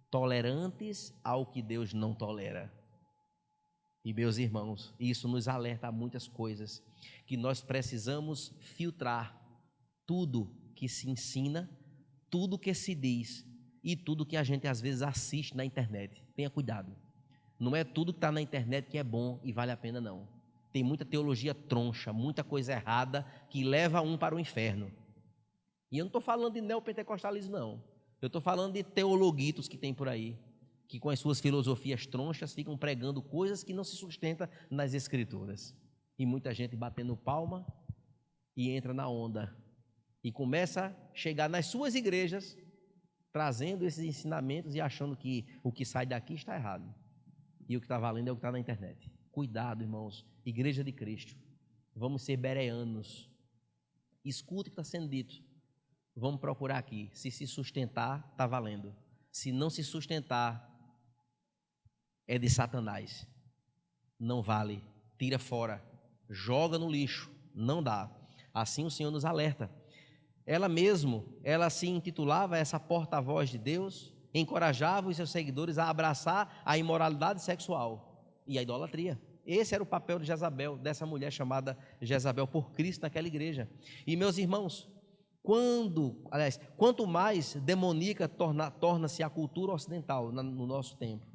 tolerantes ao que Deus não tolera. E, meus irmãos, isso nos alerta a muitas coisas, que nós precisamos filtrar tudo que se ensina, tudo que se diz e tudo que a gente às vezes assiste na internet. Tenha cuidado. Não é tudo que está na internet que é bom e vale a pena, não. Tem muita teologia troncha, muita coisa errada que leva um para o inferno. E eu não estou falando de neopentecostalismo, não. Eu estou falando de teologuitos que tem por aí, que com as suas filosofias tronchas ficam pregando coisas que não se sustentam nas escrituras. E muita gente batendo palma e entra na onda. E começa a chegar nas suas igrejas, trazendo esses ensinamentos e achando que o que sai daqui está errado. E o que está valendo é o que está na internet. Cuidado, irmãos. Igreja de Cristo. Vamos ser bereanos. Escuta o que está sendo dito. Vamos procurar aqui. Se sustentar, está valendo. Se não se sustentar, é de Satanás. Não vale. Tira fora. Joga no lixo. Não dá. Assim o Senhor nos alerta. Ela se intitulava essa porta-voz de Deus, encorajava os seus seguidores a abraçar a imoralidade sexual e a idolatria. Esse era o papel de Jezabel, dessa mulher chamada Jezabel por Cristo naquela igreja. E, meus irmãos, quanto mais demoníaca torna-se a cultura ocidental no nosso tempo,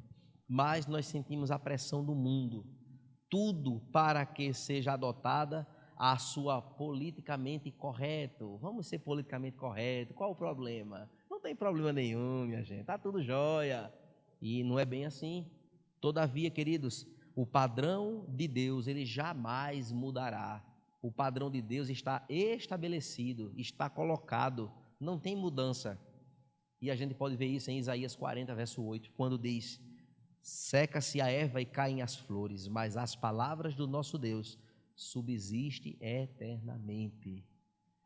mais nós sentimos a pressão do mundo, tudo para que seja adotada a sua politicamente correto. Vamos ser politicamente correto. Qual o problema? Não tem problema nenhum, minha gente. Está tudo jóia. E não é bem assim. Todavia, queridos, o padrão de Deus, ele jamais mudará. O padrão de Deus está estabelecido, está colocado, não tem mudança. E a gente pode ver isso em Isaías 40, verso 8, quando diz: seca-se a erva e caem as flores, mas as palavras do nosso Deus subsiste eternamente.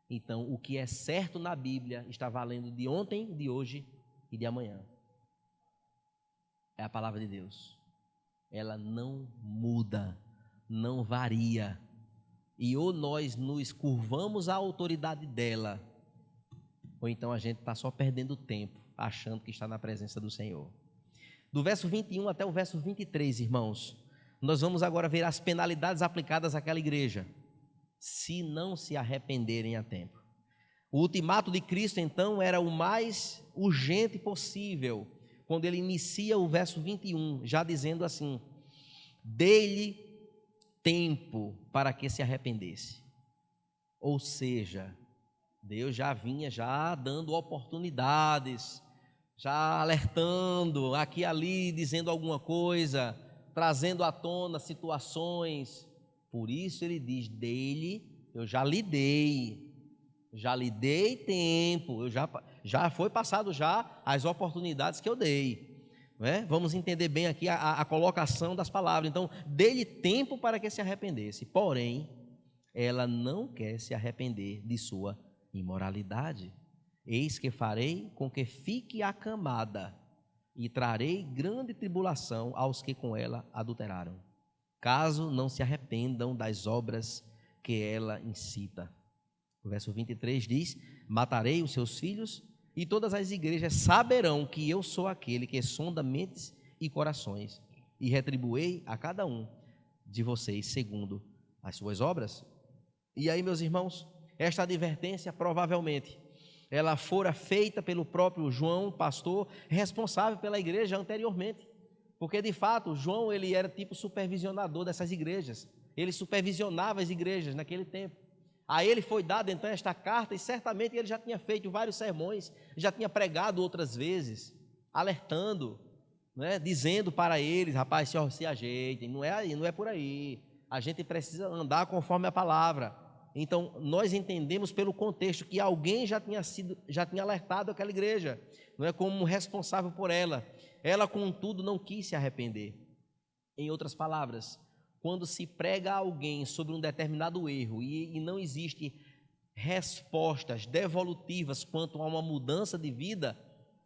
Então, o que é certo na Bíblia está valendo de ontem, de hoje e de amanhã. É a palavra de Deus. Ela não muda, não varia. E ou nós nos curvamos à autoridade dela, ou então a gente está só perdendo tempo, achando que está na presença do Senhor. Do verso 21 até o verso 23, irmãos, nós vamos agora ver as penalidades aplicadas àquela igreja, se não se arrependerem a tempo. O ultimato de Cristo, então, era o mais urgente possível, quando ele inicia o verso 21, já dizendo assim: dê-lhe tempo para que se arrependesse. Ou seja, Deus já vinha já dando oportunidades, já alertando aqui e ali, dizendo alguma coisa, trazendo à tona situações. Por isso ele diz: dele eu já lhe dei tempo, já foi passado já as oportunidades que eu dei. Né? Vamos entender bem aqui a colocação das palavras. Então, dê-lhe tempo para que se arrependesse. Porém, ela não quer se arrepender de sua imoralidade. Eis que farei com que fique acamada e trarei grande tribulação aos que com ela adulteraram, caso não se arrependam das obras que ela incita. O verso 23 diz: matarei os seus filhos e todas as igrejas saberão que eu sou aquele que sonda mentes e corações, e retribuei a cada um de vocês segundo as suas obras. E aí, meus irmãos, esta advertência provavelmente ela fora feita pelo próprio João, pastor, responsável pela igreja anteriormente, porque de fato João ele era tipo supervisionador dessas igrejas, ele supervisionava as igrejas naquele tempo. A ele foi dada então esta carta e certamente ele já tinha feito vários sermões, já tinha pregado outras vezes, alertando, né, dizendo para eles: rapaz, se ajeitem, não é por aí, a gente precisa andar conforme a palavra. Então nós entendemos pelo contexto que alguém já tinha alertado aquela igreja, não é, como responsável por ela. Ela contudo não quis se arrepender. Em outras palavras, quando se prega a alguém sobre um determinado erro e não existe respostas devolutivas quanto a uma mudança de vida,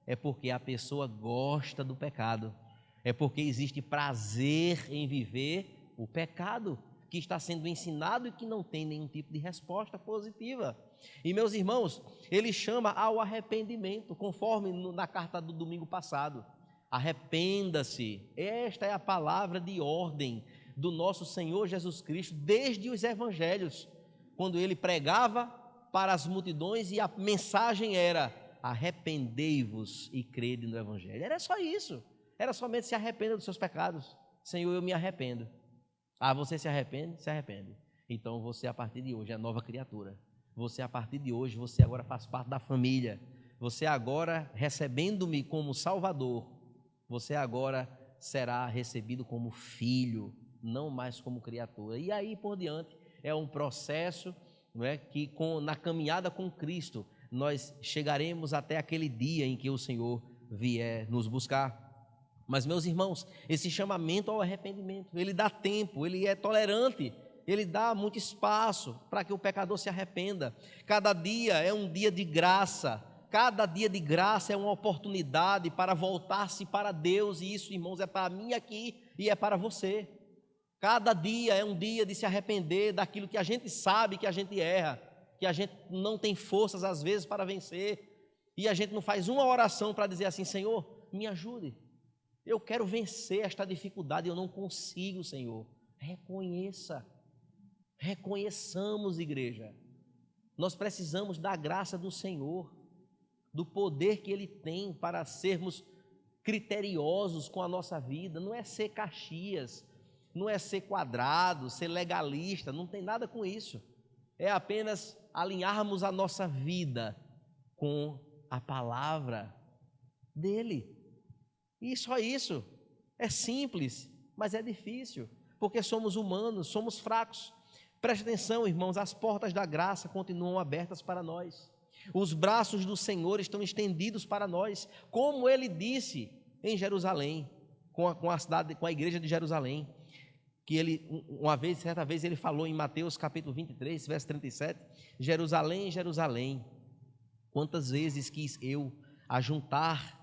é porque a pessoa gosta do pecado, é porque existe prazer em viver o pecado que está sendo ensinado e que não tem nenhum tipo de resposta positiva. E meus irmãos, ele chama ao arrependimento, conforme na carta do domingo passado. Arrependa-se, esta é a palavra de ordem do nosso Senhor Jesus Cristo desde os evangelhos, quando ele pregava para as multidões e a mensagem era: arrependei-vos e crede no evangelho. Era só isso, era somente: se arrependa dos seus pecados. Senhor, eu me arrependo. Ah, você se arrepende? Se arrepende. Então você a partir de hoje é nova criatura. Você a partir de hoje, você agora faz parte da família. Você agora, recebendo-me como Salvador, você agora será recebido como filho, não mais como criatura. E aí por diante é um processo, não é, que na caminhada com Cristo nós chegaremos até aquele dia em que o Senhor vier nos buscar. Mas, meus irmãos, esse chamamento ao arrependimento, ele dá tempo, ele é tolerante, ele dá muito espaço para que o pecador se arrependa. Cada dia é um dia de graça, cada dia de graça é uma oportunidade para voltar-se para Deus, e isso, irmãos, é para mim aqui e é para você. Cada dia é um dia de se arrepender daquilo que a gente sabe que a gente erra, que a gente não tem forças às vezes para vencer, e a gente não faz uma oração para dizer assim: Senhor, me ajude. Eu quero vencer esta dificuldade, eu não consigo, Senhor. Reconheçamos, igreja. Nós precisamos da graça do Senhor, do poder que Ele tem para sermos criteriosos com a nossa vida. Não é ser Caxias, não é ser quadrado, ser legalista, não tem nada com isso. É apenas alinharmos a nossa vida com a palavra dEle. E só isso. É simples, mas é difícil, porque somos humanos, somos fracos. Preste atenção, irmãos, as portas da graça continuam abertas para nós. Os braços do Senhor estão estendidos para nós, como Ele disse em Jerusalém, com a igreja de Jerusalém, que Ele, certa vez, Ele falou em Mateus capítulo 23, verso 37, Jerusalém, Jerusalém, quantas vezes quis eu ajuntar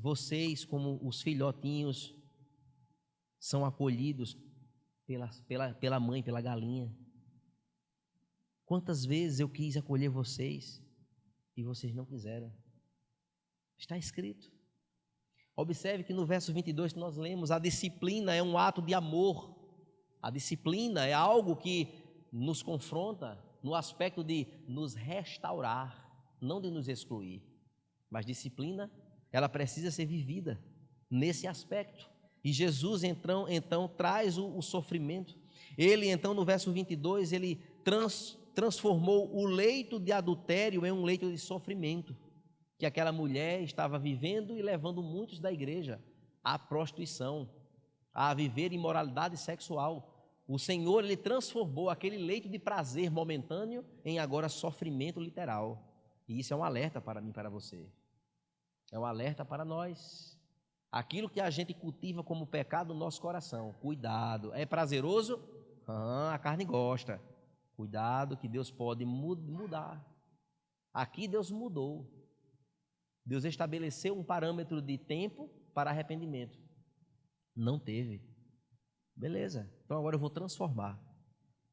vocês como os filhotinhos são acolhidos pela mãe, pela galinha. Quantas vezes eu quis acolher vocês e vocês não quiseram. Está escrito. Observe que no verso 22 nós lemos: a disciplina é um ato de amor. A disciplina é algo que nos confronta no aspecto de nos restaurar, não de nos excluir. Mas disciplina, ela precisa ser vivida nesse aspecto. E Jesus então traz o sofrimento. Ele então no verso 22, ele transformou o leito de adultério em um leito de sofrimento, que aquela mulher estava vivendo e levando muitos da igreja à prostituição, a viver imoralidade sexual. O Senhor, ele transformou aquele leito de prazer momentâneo em agora sofrimento literal. E isso é um alerta para mim e para você. É um alerta para nós. Aquilo que a gente cultiva como pecado no nosso coração, cuidado. É prazeroso? A carne gosta. Cuidado que Deus pode mudar. Aqui Deus mudou. Deus estabeleceu um parâmetro de tempo para arrependimento. Não teve. Beleza, então agora eu vou transformar,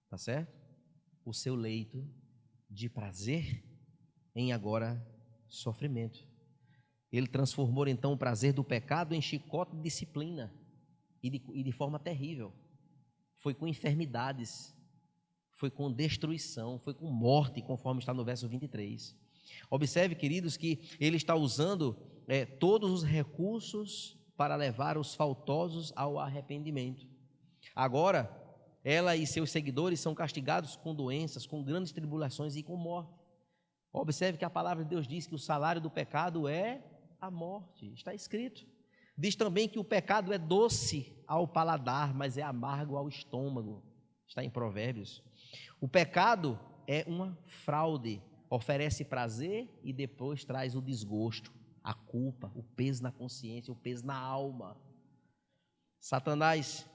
tá certo? O seu leito de prazer em agora sofrimento. Ele transformou então o prazer do pecado em chicote de disciplina e de forma terrível. Foi com enfermidades, foi com destruição, foi com morte, conforme está no verso 23. Observe, queridos, que ele está usando todos os recursos para levar os faltosos ao arrependimento. Agora, ela e seus seguidores são castigados com doenças, com grandes tribulações e com morte. Observe que a palavra de Deus diz que o salário do pecado é a morte, está escrito. Diz também que o pecado é doce ao paladar, mas é amargo ao estômago, está em Provérbios. O pecado é uma fraude, oferece prazer e depois traz o desgosto, a culpa, o peso na consciência, o peso na alma. Satanás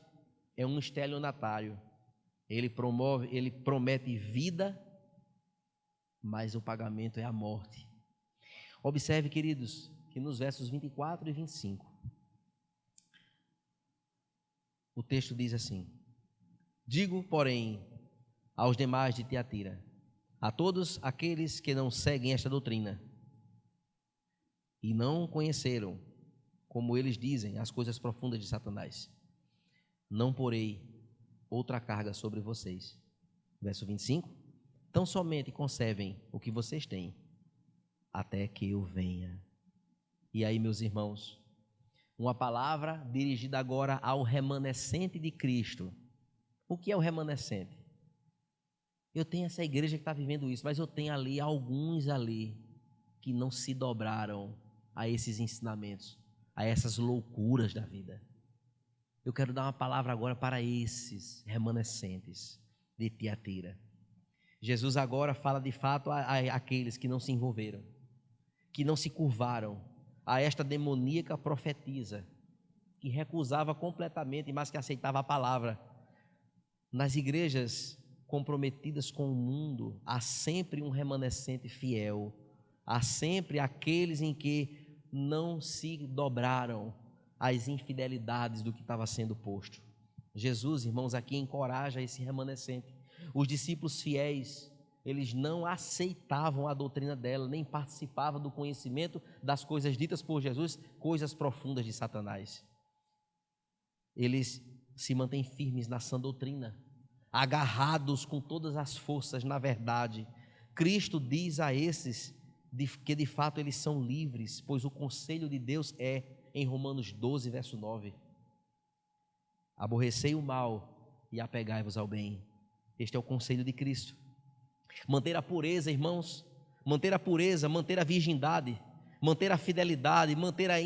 é um estelionatário, ele promete vida, mas o pagamento é a morte. Observe, queridos, que nos versos 24 e 25, o texto diz assim: digo, porém, aos demais de Tiatira, a todos aqueles que não seguem esta doutrina e não conheceram, como eles dizem, as coisas profundas de Satanás, não porei outra carga sobre vocês. Verso 25, tão somente conservem o que vocês têm, até que eu venha. E aí, meus irmãos, uma palavra dirigida agora ao remanescente de Cristo. O que é o remanescente? Eu tenho essa igreja que está vivendo isso, mas eu tenho ali alguns ali que não se dobraram a esses ensinamentos, a essas loucuras da vida. Eu quero dar uma palavra agora para esses remanescentes de Tiatira. Jesus agora fala de fato àqueles que não se envolveram, que não se curvaram a esta demoníaca profetisa, que recusava completamente, mas que aceitava a palavra. Nas igrejas comprometidas com o mundo, há sempre um remanescente fiel, há sempre aqueles em que não se dobraram às infidelidades do que estava sendo posto. Jesus, irmãos, aqui encoraja esse remanescente. Os discípulos fiéis, eles não aceitavam a doutrina dela, nem participavam do conhecimento das coisas ditas por Jesus, coisas profundas de Satanás. Eles se mantêm firmes na sã doutrina, agarrados com todas as forças na verdade. Cristo diz a esses que de fato eles são livres, pois o conselho de Deus é, em Romanos 12, verso 9, aborrecei o mal e apegai-vos ao bem. Este é o conselho de Cristo. Manter a pureza, irmãos, manter a pureza, manter a virgindade, manter a fidelidade, manter a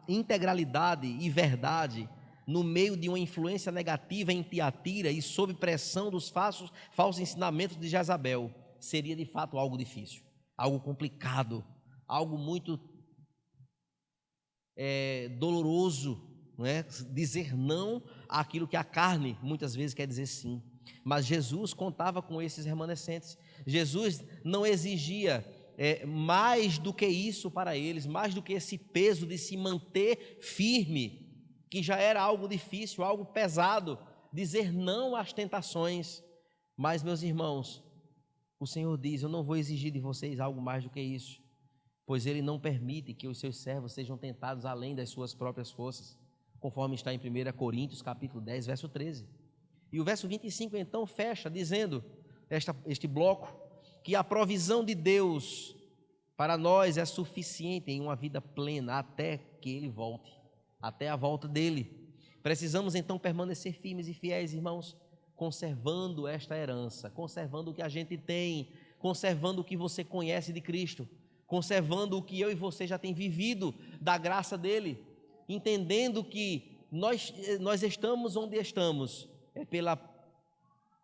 integralidade e verdade no meio de uma influência negativa em Tiatira e sob pressão dos falsos ensinamentos de Jezabel, seria de fato algo difícil, algo complicado, algo muito doloroso, não é? Dizer não àquilo que a carne muitas vezes quer dizer sim. Mas Jesus contava com esses remanescentes. Jesus não exigia mais do que isso para eles, mais do que esse peso de se manter firme, que já era algo difícil, algo pesado, dizer não às tentações. Mas, meus irmãos, o Senhor diz: eu não vou exigir de vocês algo mais do que isso, pois Ele não permite que os seus servos sejam tentados além das suas próprias forças, conforme está em 1 Coríntios capítulo 10, verso 13. E o verso 25 então fecha dizendo, este bloco, que a provisão de Deus para nós é suficiente em uma vida plena até que Ele volte. até a volta dele. Precisamos então permanecer firmes e fiéis, irmãos, conservando esta herança, conservando o que a gente tem, conservando o que você conhece de Cristo, conservando o que eu e você já tem vivido da graça dele, entendendo que nós estamos onde estamos, é pela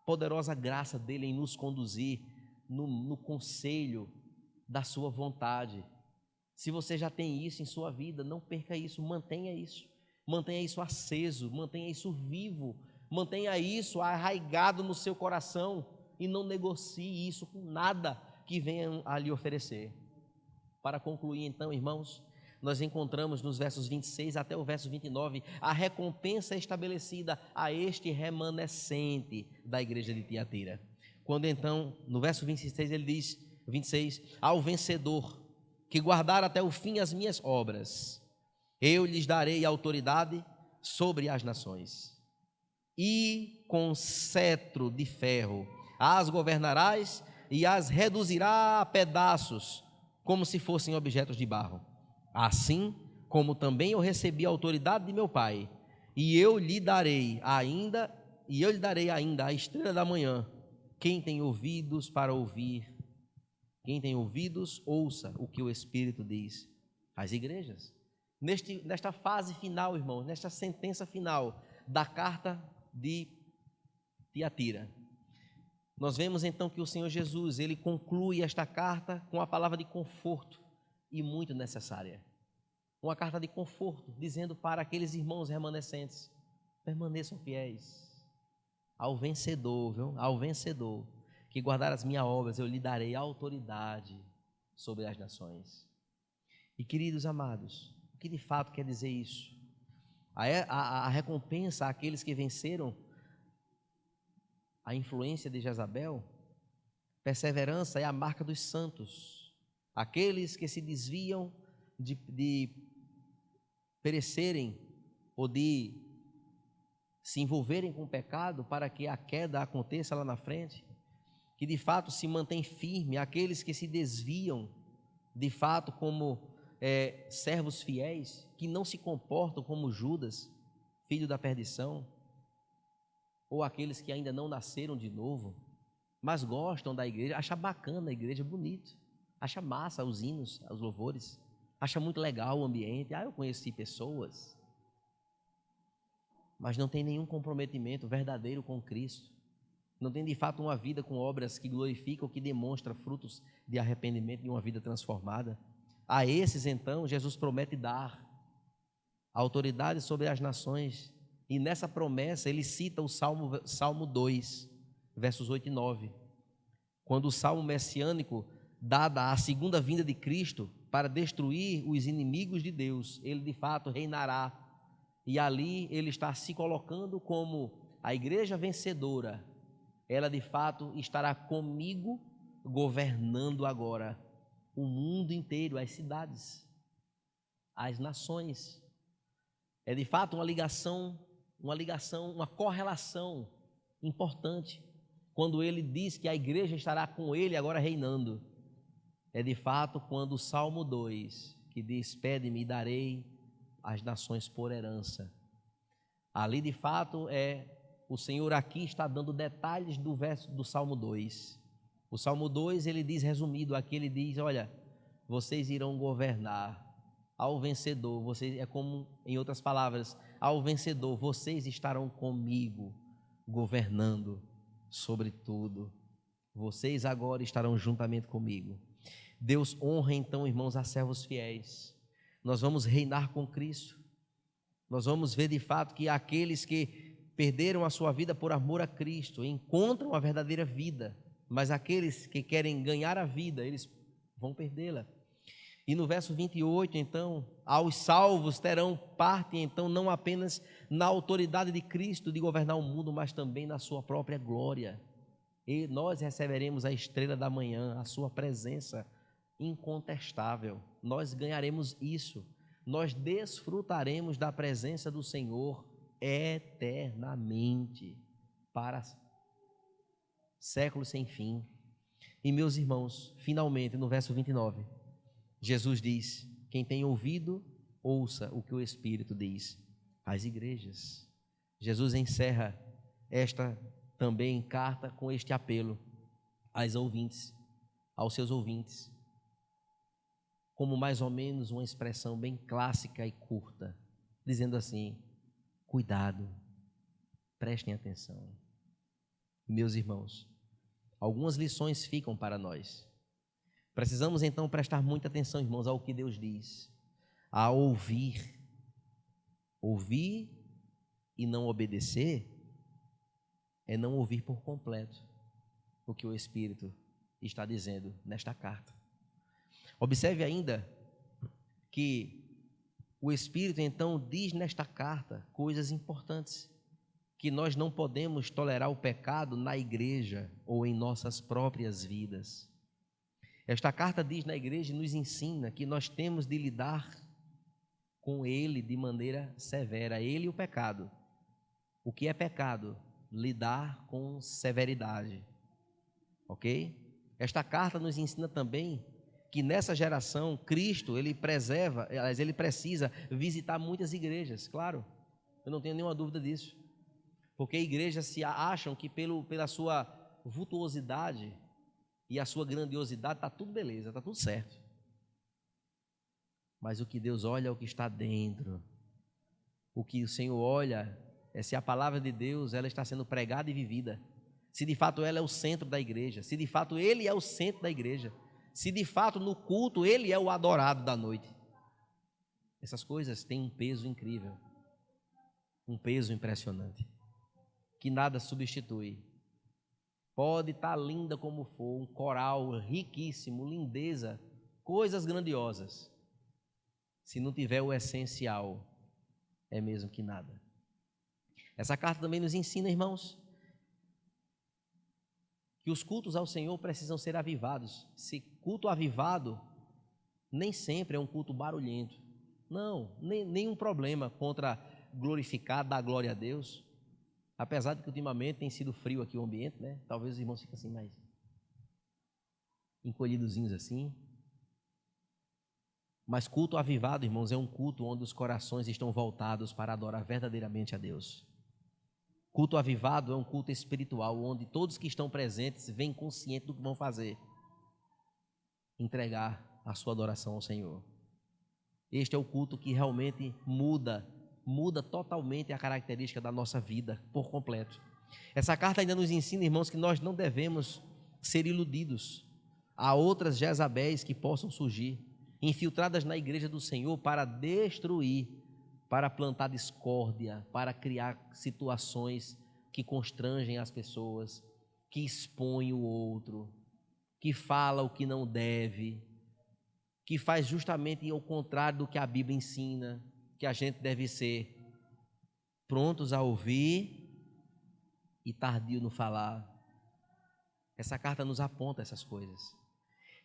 poderosa graça dele em nos conduzir no conselho da sua vontade. Se você já tem isso em sua vida, não perca isso, mantenha isso aceso, mantenha isso vivo, mantenha isso arraigado no seu coração e não negocie isso com nada que venham a lhe oferecer. Para concluir então, irmãos, nós encontramos nos versos 26 até o verso 29 a recompensa estabelecida a este remanescente da igreja de Tiatira. Quando então, no verso 26 ele diz, 26, ao vencedor que guardar até o fim as minhas obras, eu lhes darei autoridade sobre as nações, e com cetro de ferro as governarás e as reduzirá a pedaços, como se fossem objetos de barro. Assim como também eu recebi a autoridade de meu Pai, e eu lhe darei ainda a estrela da manhã. Quem tem ouvidos para ouvir, quem tem ouvidos, ouça o que o Espírito diz às igrejas. Nesta fase final, irmãos, nesta sentença final da carta de Tiatira, nós vemos então que o Senhor Jesus, ele conclui esta carta com a palavra de conforto e muito necessária. Uma carta de conforto, dizendo para aqueles irmãos remanescentes: permaneçam fiéis ao vencedor, viu? Ao vencedor que guardar as minhas obras, eu lhe darei autoridade sobre as nações. E queridos amados, o que de fato quer dizer isso? A recompensa àqueles que venceram a influência de Jezabel, perseverança é a marca dos santos, aqueles que se desviam de perecerem ou de se envolverem com o pecado para que a queda aconteça lá na frente, que de fato se mantém firme, aqueles que se desviam de fato como servos fiéis, que não se comportam como Judas, filho da perdição, ou aqueles que ainda não nasceram de novo, mas gostam da igreja, acha bacana a igreja, bonito, acha massa os hinos, os louvores, acha muito legal o ambiente. Eu conheci pessoas, mas não tem nenhum comprometimento verdadeiro com Cristo, não tem de fato uma vida com obras que glorificam, que demonstram frutos de arrependimento e uma vida transformada. A esses então Jesus promete dar autoridade sobre as nações, e nessa promessa ele cita o Salmo 2, versos 8 e 9, quando o salmo messiânico, dada a segunda vinda de Cristo para destruir os inimigos de Deus, ele de fato reinará, e ali ele está se colocando como a igreja vencedora. Ela de fato estará comigo, governando agora o mundo inteiro, as cidades, as nações. É de fato uma correlação importante, quando ele diz que a igreja estará com ele agora reinando. É de fato quando o Salmo 2, que diz: pede-me e darei as nações por herança. Ali de fato o Senhor aqui está dando detalhes do verso do Salmo 2. O Salmo 2, ele diz, resumido aqui, ele diz: olha, vocês irão governar. Ao vencedor, vocês, é como, em outras palavras, ao vencedor, vocês estarão comigo, governando sobre tudo. Vocês agora estarão juntamente comigo. Deus honra então, irmãos, a servos fiéis. Nós vamos reinar com Cristo. Nós vamos ver de fato que aqueles que perderam a sua vida por amor a Cristo encontram a verdadeira vida, mas aqueles que querem ganhar a vida, eles vão perdê-la. E no verso 28, então, aos salvos terão parte, então, não apenas na autoridade de Cristo de governar o mundo, mas também na sua própria glória. E nós receberemos a estrela da manhã, a sua presença incontestável. Nós ganharemos isso. Nós desfrutaremos da presença do Senhor eternamente, para séculos sem fim. E meus irmãos, finalmente, no verso 29, Jesus diz: quem tem ouvido, ouça o que o Espírito diz às igrejas. Jesus encerra esta também carta com este apelo aos ouvintes, aos seus ouvintes, como mais ou menos uma expressão bem clássica e curta, dizendo assim: cuidado, prestem atenção. Meus irmãos, algumas lições ficam para nós. Precisamos então prestar muita atenção, irmãos, ao que Deus diz, a ouvir. Ouvir e não obedecer é não ouvir por completo o que o Espírito está dizendo nesta carta. Observe ainda que o Espírito então diz nesta carta coisas importantes, que nós não podemos tolerar o pecado na igreja ou em nossas próprias vidas. Esta carta diz na igreja e nos ensina que nós temos de lidar com ele de maneira severa, ele e o pecado. O que é pecado? Lidar com severidade, ok? Esta carta nos ensina também que nessa geração, Cristo, ele precisa visitar muitas igrejas, claro, eu não tenho nenhuma dúvida disso, porque igrejas se acham que pela sua vultuosidade e a sua grandiosidade está tudo beleza, está tudo certo, mas o que Deus olha é o que está dentro. O que o Senhor olha é se a palavra de Deus ela está sendo pregada e vivida, se de fato ela é o centro da igreja, se de fato ele é o centro da igreja, se de fato no culto ele é o adorado da noite. Essas coisas têm um peso incrível, um peso impressionante, que nada substitui. Pode estar linda como for, um coral riquíssimo, lindeza, coisas grandiosas, se não tiver o essencial, é mesmo que nada. Essa carta também nos ensina, irmãos, que os cultos ao Senhor precisam ser avivados. Se culto avivado, nem sempre é um culto barulhento. Não, nenhum problema contra glorificar, dar glória a Deus. Apesar de que ultimamente tem sido frio aqui o ambiente, né? Talvez os irmãos fiquem assim mais encolhidozinhos assim. Mas culto avivado, irmãos, é um culto onde os corações estão voltados para adorar verdadeiramente a Deus. Culto avivado é um culto espiritual, onde todos que estão presentes vêm conscientes do que vão fazer. Entregar a sua adoração ao Senhor. Este é o culto que realmente muda totalmente a característica da nossa vida por completo. Essa carta ainda nos ensina, irmãos, que nós não devemos ser iludidos. Há outras Jezabéis que possam surgir, infiltradas na igreja do Senhor para destruir, para plantar discórdia, para criar situações que constrangem as pessoas, que expõem o outro, que fala o que não deve, que faz justamente ao contrário do que a Bíblia ensina, que a gente deve ser prontos a ouvir e tardio no falar. Essa carta nos aponta essas coisas,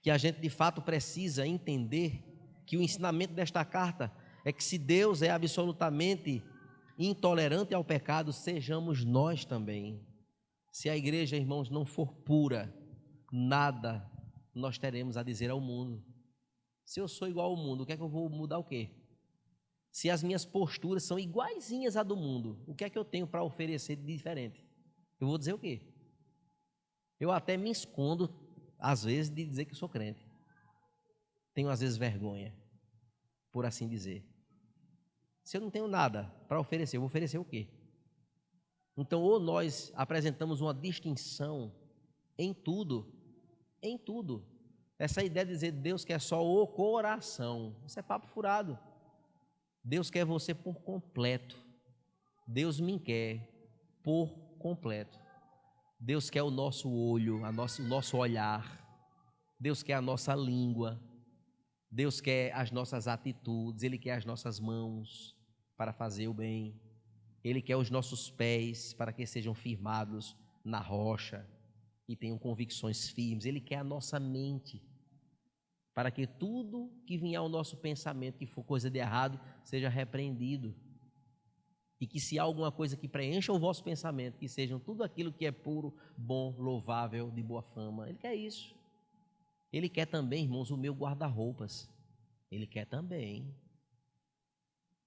que a gente de fato precisa entender que o ensinamento desta carta é que se Deus é absolutamente intolerante ao pecado, sejamos nós também. Se a igreja, irmãos, não for pura, nada nós teremos a dizer ao mundo. Se eu sou igual ao mundo, o que é que eu vou mudar o quê? Se as minhas posturas são iguaizinhas à do mundo, o que é que eu tenho para oferecer de diferente? Eu vou dizer o quê? Eu até me escondo, às vezes, de dizer que sou crente. Tenho, às vezes, vergonha, por assim dizer. Se eu não tenho nada para oferecer, eu vou oferecer o quê? Então, ou nós apresentamos uma distinção em tudo. Essa ideia de dizer Deus quer só o coração, isso é papo furado. Deus quer você por completo. Deus me quer por completo. Deus quer o nosso olho, o nosso olhar. Deus quer a nossa língua. Deus quer as nossas atitudes. Ele quer as nossas mãos para fazer o bem. Ele quer os nossos pés para que sejam firmados na rocha e tenham convicções firmes. Ele quer a nossa mente para que tudo que vier ao nosso pensamento que for coisa de errado seja repreendido. E que se há alguma coisa que preencha o vosso pensamento, que sejam tudo aquilo que é puro, bom, louvável, de boa fama. Ele quer isso. Ele quer também, irmãos, o meu guarda-roupas. Ele quer também.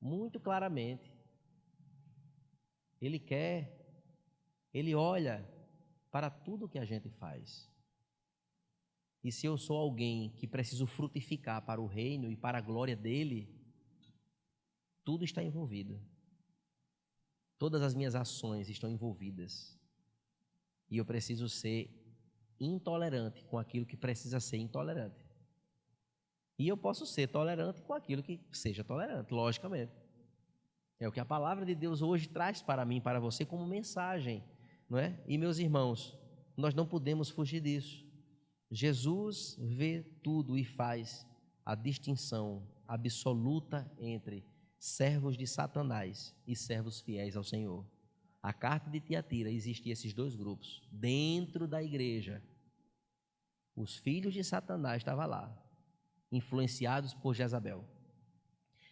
muito claramente. Ele quer, ele olha para tudo que a gente faz. E se eu sou alguém que preciso frutificar para o reino e para a glória dele, tudo está envolvido. Todas as minhas ações estão envolvidas. E eu preciso ser intolerante com aquilo que precisa ser intolerante. E eu posso ser tolerante com aquilo que seja tolerante, logicamente. É o que a palavra de Deus hoje traz para mim, para você, como mensagem, não é? E meus irmãos, nós não podemos fugir disso. Jesus vê tudo e faz a distinção absoluta entre servos de Satanás e servos fiéis ao Senhor. A carta de Tiatira existia esses dois grupos. Dentro da igreja, os filhos de Satanás estavam lá, influenciados por Jezabel.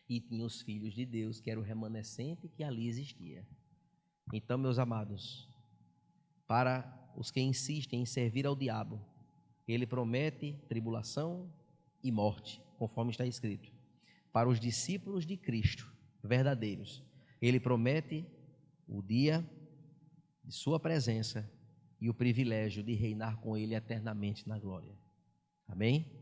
E tinha os filhos de Deus, que era o remanescente que ali existia. Então, meus amados, para os que insistem em servir ao diabo, ele promete tribulação e morte, conforme está escrito. Para os discípulos de Cristo, verdadeiros, ele promete o dia de sua presença e o privilégio de reinar com ele eternamente na glória. Amém?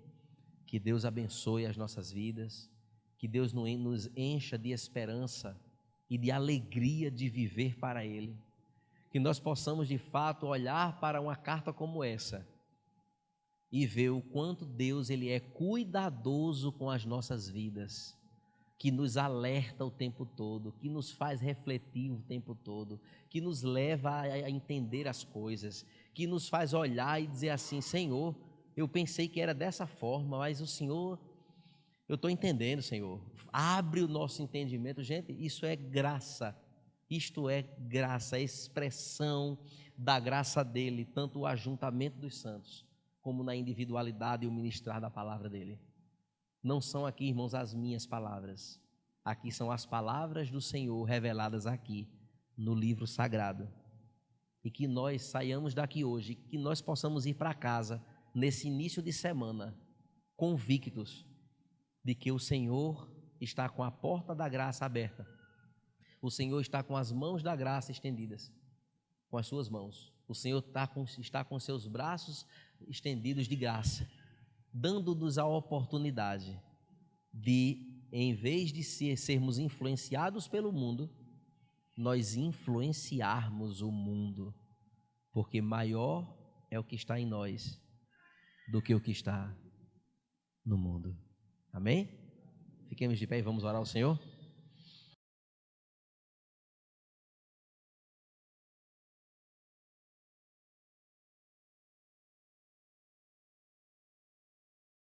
Que Deus abençoe as nossas vidas, que Deus nos encha de esperança e de alegria de viver para ele, que nós possamos de fato olhar para uma carta como essa e ver o quanto Deus ele é cuidadoso com as nossas vidas, que nos alerta o tempo todo, que nos faz refletir o tempo todo, que nos leva a entender as coisas, que nos faz olhar e dizer assim: Senhor, eu pensei que era dessa forma, mas o Senhor, eu estou entendendo, Senhor. Abre o nosso entendimento. Gente, isso é graça. Isto é graça, a expressão da graça dele, tanto o ajuntamento dos santos, como na individualidade e o ministrar da palavra dele. Não são aqui, irmãos, as minhas palavras. Aqui são as palavras do Senhor reveladas aqui no livro sagrado. E que nós saiamos daqui hoje, que nós possamos ir para casa nesse início de semana, convictos de que o Senhor está com a porta da graça aberta. O Senhor está com as mãos da graça estendidas, com as suas mãos. O Senhor está com seus braços estendidos de graça, dando-nos a oportunidade de, em vez de sermos influenciados pelo mundo, nós influenciarmos o mundo, porque maior é o que está em nós do que o que está no mundo. Amém? Fiquemos de pé e vamos orar ao Senhor.